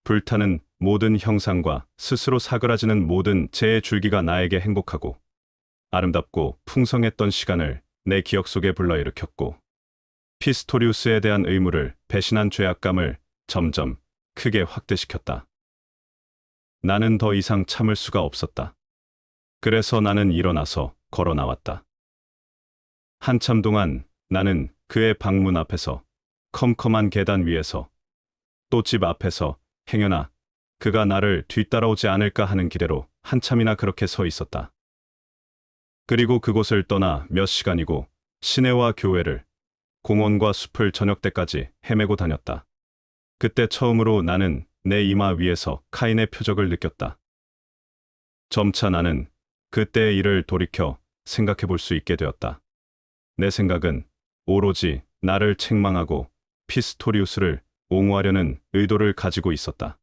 불타는 모든 형상과 스스로 사그라지는 모든 재의 줄기가 나에게 행복하고 아름답고 풍성했던 시간을 내 기억 속에 불러일으켰고 피스토리우스에 대한 의무를 배신한 죄악감을 점점 크게 확대시켰다. 나는 더 이상 참을 수가 없었다. 그래서 나는 일어나서 걸어 나왔다. 한참 동안 나는 그의 방문 앞에서, 컴컴한 계단 위에서, 또 집 앞에서 행여나 그가 나를 뒤따라오지 않을까 하는 기대로 한참이나 그렇게 서 있었다. 그리고 그곳을 떠나 몇 시간이고 시내와 교회를, 공원과 숲을 저녁 때까지 헤매고 다녔다. 그때 처음으로 나는 내 이마 위에서 카인의 표적을 느꼈다. 점차 나는 그때의 일을 돌이켜 생각해 볼 수 있게 되었다. 내 생각은 오로지 나를 책망하고 피스토리우스를 옹호하려는 의도를 가지고 있었다.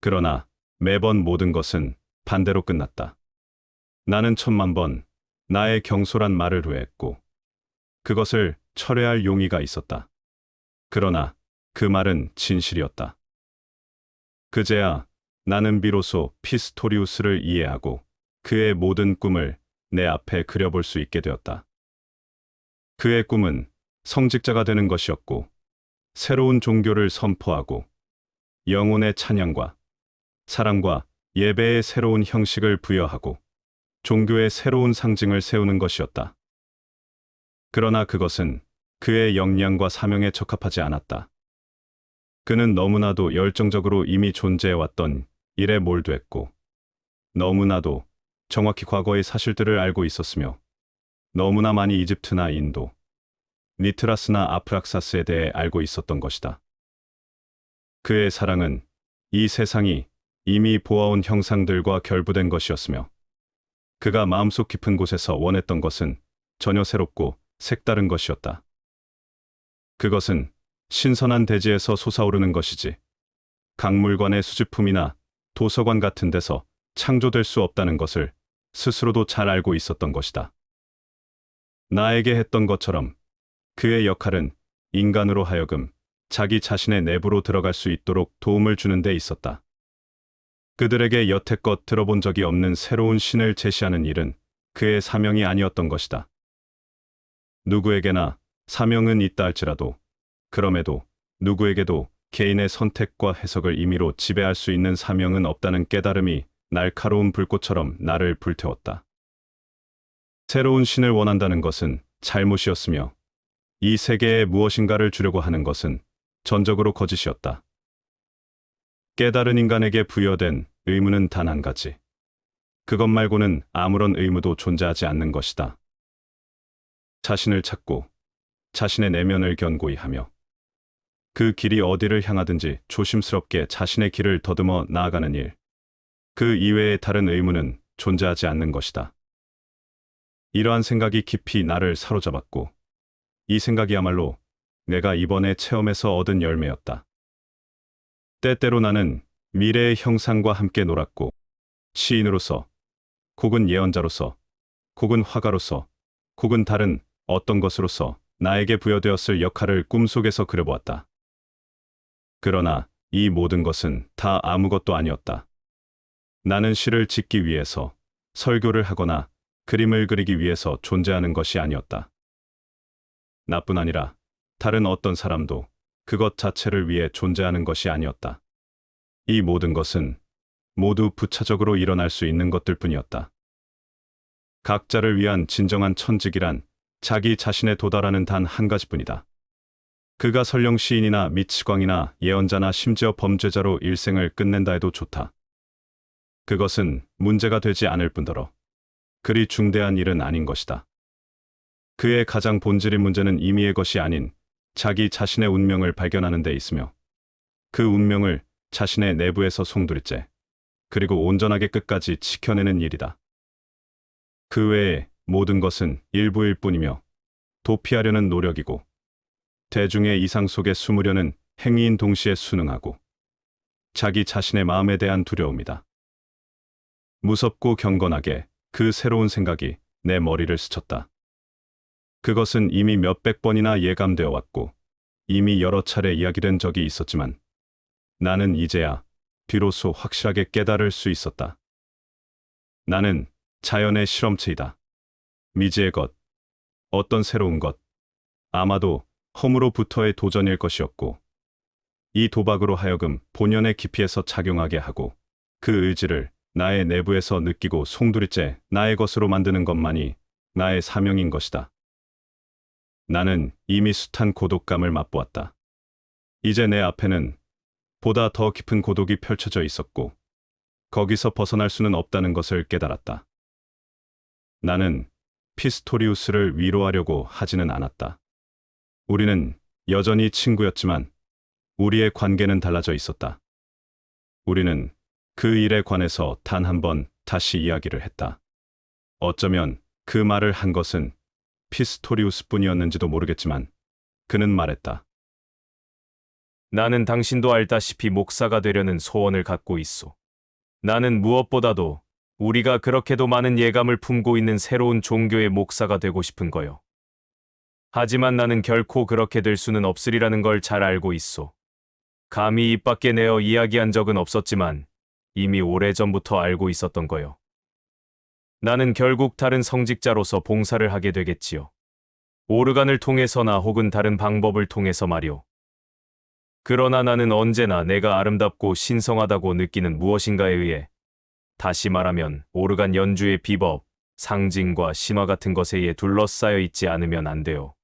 그러나 매번 모든 것은 반대로 끝났다. 나는 천만 번 나의 경솔한 말을 후회했고 그것을 철회할 용의가 있었다. 그러나 그 말은 진실이었다. 그제야 나는 비로소 피스토리우스를 이해하고 그의 모든 꿈을 내 앞에 그려볼 수 있게 되었다. 그의 꿈은 성직자가 되는 것이었고 새로운 종교를 선포하고 영혼의 찬양과 사랑과 예배의 새로운 형식을 부여하고 종교의 새로운 상징을 세우는 것이었다. 그러나 그것은 그의 역량과 사명에 적합하지 않았다. 그는 너무나도 열정적으로 이미 존재해왔던 일에 몰두했고 너무나도 정확히 과거의 사실들을 알고 있었으며 너무나 많이 이집트나 인도, 니트라스나 아프락사스에 대해 알고 있었던 것이다. 그의 사랑은 이 세상이 이미 보아온 형상들과 결부된 것이었으며 그가 마음속 깊은 곳에서 원했던 것은 전혀 새롭고 색다른 것이었다. 그것은 신선한 대지에서 솟아오르는 것이지 강물관의 수집품이나 도서관 같은 데서 창조될 수 없다는 것을 스스로도 잘 알고 있었던 것이다. 나에게 했던 것처럼 그의 역할은 인간으로 하여금 자기 자신의 내부로 들어갈 수 있도록 도움을 주는 데 있었다. 그들에게 여태껏 들어본 적이 없는 새로운 신을 제시하는 일은 그의 사명이 아니었던 것이다. 누구에게나 사명은 있다 할지라도 그럼에도 누구에게도 개인의 선택과 해석을 임의로 지배할 수 있는 사명은 없다는 깨달음이 날카로운 불꽃처럼 나를 불태웠다. 새로운 신을 원한다는 것은 잘못이었으며 이 세계에 무엇인가를 주려고 하는 것은 전적으로 거짓이었다. 깨달은 인간에게 부여된 의무는 단 한 가지. 그것 말고는 아무런 의무도 존재하지 않는 것이다. 자신을 찾고 자신의 내면을 견고히 하며 그 길이 어디를 향하든지 조심스럽게 자신의 길을 더듬어 나아가는 일. 그 이외의 다른 의무는 존재하지 않는 것이다. 이러한 생각이 깊이 나를 사로잡았고 이 생각이야말로 내가 이번에 체험에서 얻은 열매였다. 때때로 나는 미래의 형상과 함께 놀았고 시인으로서, 혹은 예언자로서, 혹은 화가로서, 혹은 다른 어떤 것으로서 나에게 부여되었을 역할을 꿈속에서 그려보았다. 그러나 이 모든 것은 다 아무것도 아니었다. 나는 시를 짓기 위해서, 설교를 하거나 그림을 그리기 위해서 존재하는 것이 아니었다. 나뿐 아니라 다른 어떤 사람도 그것 자체를 위해 존재하는 것이 아니었다. 이 모든 것은 모두 부차적으로 일어날 수 있는 것들 뿐이었다. 각자를 위한 진정한 천직이란 자기 자신에 도달하는 단 한 가지뿐이다. 그가 설령 시인이나 미치광이나 예언자나 심지어 범죄자로 일생을 끝낸다 해도 좋다. 그것은 문제가 되지 않을 뿐더러 그리 중대한 일은 아닌 것이다. 그의 가장 본질인 문제는 임의의 것이 아닌 자기 자신의 운명을 발견하는 데 있으며 그 운명을 자신의 내부에서 송두리째 그리고 온전하게 끝까지 지켜내는 일이다. 그 외의 모든 것은 일부일 뿐이며 도피하려는 노력이고 대중의 이상 속에 숨으려는 행위인 동시에 순응하고 자기 자신의 마음에 대한 두려움이다. 무섭고 경건하게 그 새로운 생각이 내 머리를 스쳤다. 그것은 이미 몇백 번이나 예감되어 왔고 이미 여러 차례 이야기된 적이 있었지만 나는 이제야 비로소 확실하게 깨달을 수 있었다. 나는 자연의 실험체이다. 미지의 것, 어떤 새로운 것, 아마도 허무로부터의 도전일 것이었고 이 도박으로 하여금 본연의 깊이에서 작용하게 하고 그 의지를 나의 내부에서 느끼고 송두리째 나의 것으로 만드는 것만이 나의 사명인 것이다. 나는 이미 숱한 고독감을 맛보았다. 이제 내 앞에는 보다 더 깊은 고독이 펼쳐져 있었고 거기서 벗어날 수는 없다는 것을 깨달았다. 나는 피스토리우스를 위로하려고 하지는 않았다. 우리는 여전히 친구였지만 우리의 관계는 달라져 있었다. 우리는 그 일에 관해서 단 한 번 다시 이야기를 했다. 어쩌면 그 말을 한 것은 피스토리우스뿐이었는지도 모르겠지만 그는 말했다. 나는 당신도 알다시피 목사가 되려는 소원을 갖고 있소. 나는 무엇보다도 우리가 그렇게도 많은 예감을 품고 있는 새로운 종교의 목사가 되고 싶은 거요. 하지만 나는 결코 그렇게 될 수는 없으리라는 걸 잘 알고 있소. 감히 입 밖에 내어 이야기한 적은 없었지만 이미 오래전부터 알고 있었던 거요. 나는 결국 다른 성직자로서 봉사를 하게 되겠지요. 오르간을 통해서나 혹은 다른 방법을 통해서 말이오. 그러나 나는 언제나 내가 아름답고 신성하다고 느끼는 무엇인가에 의해, 다시 말하면 오르간 연주의 비법, 상징과 신화 같은 것에 의해 둘러싸여 있지 않으면 안 돼요.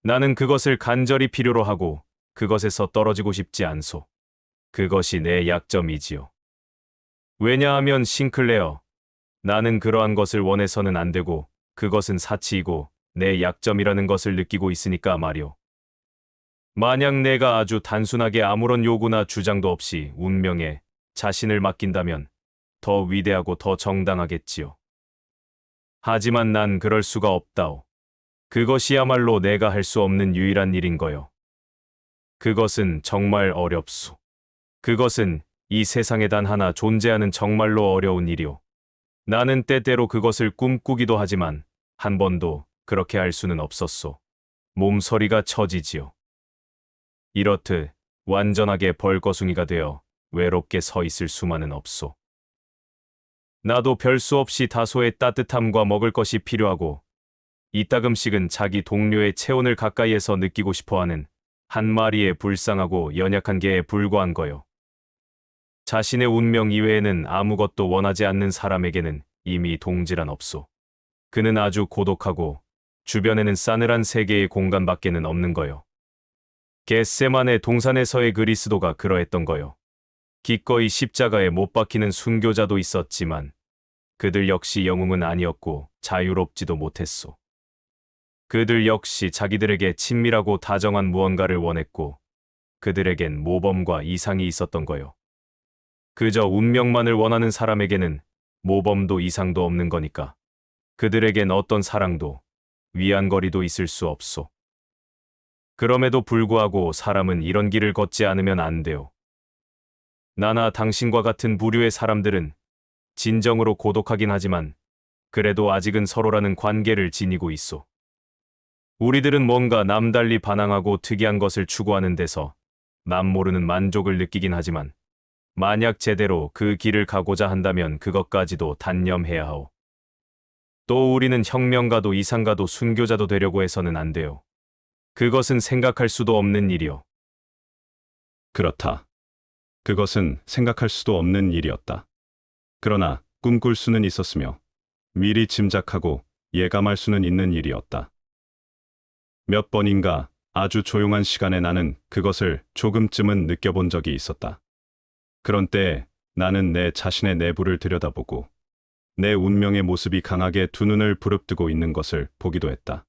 나는 그것을 간절히 필요로 하고 그것에서 떨어지고 싶지 않소. 그것이 내 약점이지요. 왜냐하면 싱클레어, 나는 그러한 것을 원해서는 안 되고 그것은 사치이고 내 약점이라는 것을 느끼고 있으니까 말이오. 만약 내가 아주 단순하게 아무런 요구나 주장도 없이 운명에 자신을 맡긴다면 더 위대하고 더 정당하겠지요. 하지만 난 그럴 수가 없다오. 그것이야말로 내가 할 수 없는 유일한 일인 거요. 그것은 정말 어렵소. 그것은 이 세상에 단 하나 존재하는 정말로 어려운 일이오. 나는 때때로 그것을 꿈꾸기도 하지만 한 번도 그렇게 할 수는 없었소. 몸서리가 처지지요. 이렇듯 완전하게 벌거숭이가 되어 외롭게 서 있을 수만은 없소. 나도 별 수 없이 다소의 따뜻함과 먹을 것이 필요하고 이따금씩은 자기 동료의 체온을 가까이에서 느끼고 싶어하는 한 마리의 불쌍하고 연약한 개에 불과한 거요. 자신의 운명 이외에는 아무것도 원하지 않는 사람에게는 이미 동질한 없소. 그는 아주 고독하고 주변에는 싸늘한 세계의 공간밖에는 없는 거요. 겟세만의 동산에서의 그리스도가 그러했던 거요. 기꺼이 십자가에 못 박히는 순교자도 있었지만 그들 역시 영웅은 아니었고 자유롭지도 못했소. 그들 역시 자기들에게 친밀하고 다정한 무언가를 원했고 그들에겐 모범과 이상이 있었던 거요. 그저 운명만을 원하는 사람에게는 모범도 이상도 없는 거니까 그들에겐 어떤 사랑도 위안거리도 있을 수 없소. 그럼에도 불구하고 사람은 이런 길을 걷지 않으면 안 돼요. 나나 당신과 같은 부류의 사람들은 진정으로 고독하긴 하지만 그래도 아직은 서로라는 관계를 지니고 있소. 우리들은 뭔가 남달리 반항하고 특이한 것을 추구하는 데서 남모르는 만족을 느끼긴 하지만 만약 제대로 그 길을 가고자 한다면 그것까지도 단념해야 하오. 또 우리는 혁명가도 이상가도 순교자도 되려고 해서는 안 돼요. 그것은 생각할 수도 없는 일이요. 그렇다. 그것은 생각할 수도 없는 일이었다. 그러나 꿈꿀 수는 있었으며 미리 짐작하고 예감할 수는 있는 일이었다. 몇 번인가 아주 조용한 시간에 나는 그것을 조금쯤은 느껴본 적이 있었다. 그런 때에 나는 내 자신의 내부를 들여다보고 내 운명의 모습이 강하게 두 눈을 부릅뜨고 있는 것을 보기도 했다.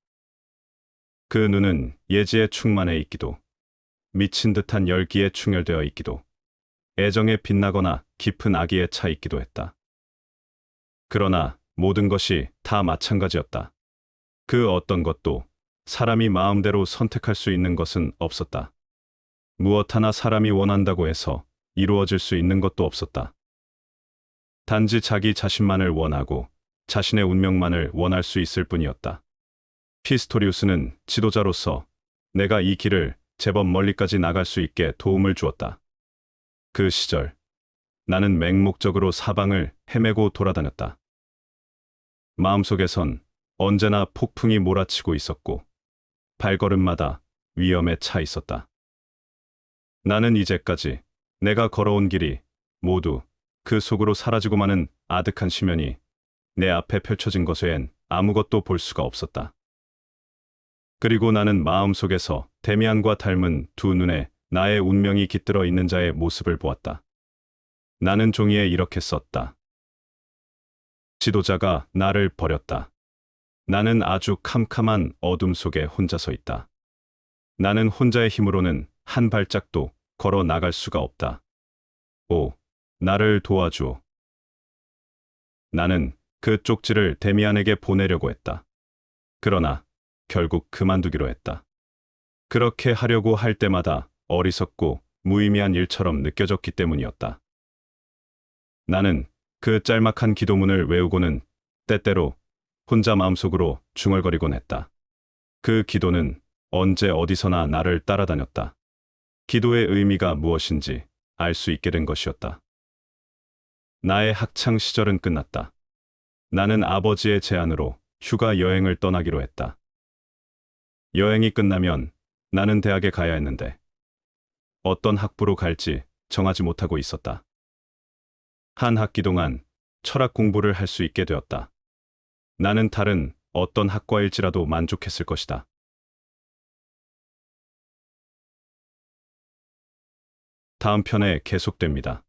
그 눈은 예지에 충만해 있기도, 미친 듯한 열기에 충혈되어 있기도, 애정에 빛나거나 깊은 악의에 차 있기도 했다. 그러나 모든 것이 다 마찬가지였다. 그 어떤 것도 사람이 마음대로 선택할 수 있는 것은 없었다. 무엇 하나 사람이 원한다고 해서 이루어질 수 있는 것도 없었다. 단지 자기 자신만을 원하고 자신의 운명만을 원할 수 있을 뿐이었다. 피스토리우스는 지도자로서 내가 이 길을 제법 멀리까지 나갈 수 있게 도움을 주었다. 그 시절 나는 맹목적으로 사방을 헤매고 돌아다녔다. 마음속에선 언제나 폭풍이 몰아치고 있었고 발걸음마다 위험에 차 있었다. 나는 이제까지 내가 걸어온 길이 모두 그 속으로 사라지고 마는 아득한 심연이 내 앞에 펼쳐진 것 외엔 아무것도 볼 수가 없었다. 그리고 나는 마음속에서 데미안과 닮은 두 눈에 나의 운명이 깃들어 있는 자의 모습을 보았다. 나는 종이에 이렇게 썼다. 지도자가 나를 버렸다. 나는 아주 캄캄한 어둠 속에 혼자 서 있다. 나는 혼자의 힘으로는 한 발짝도 걸어 나갈 수가 없다. 오, 나를 도와줘. 나는 그 쪽지를 데미안에게 보내려고 했다. 그러나 결국 그만두기로 했다. 그렇게 하려고 할 때마다 어리석고 무의미한 일처럼 느껴졌기 때문이었다. 나는 그 짤막한 기도문을 외우고는 때때로 혼자 마음속으로 중얼거리곤 했다. 그 기도는 언제 어디서나 나를 따라다녔다. 기도의 의미가 무엇인지 알 수 있게 된 것이었다. 나의 학창 시절은 끝났다. 나는 아버지의 제안으로 휴가 여행을 떠나기로 했다. 여행이 끝나면 나는 대학에 가야 했는데 어떤 학부로 갈지 정하지 못하고 있었다. 한 학기 동안 철학 공부를 할 수 있게 되었다. 나는 다른 어떤 학과일지라도 만족했을 것이다. 다음 편에 계속됩니다.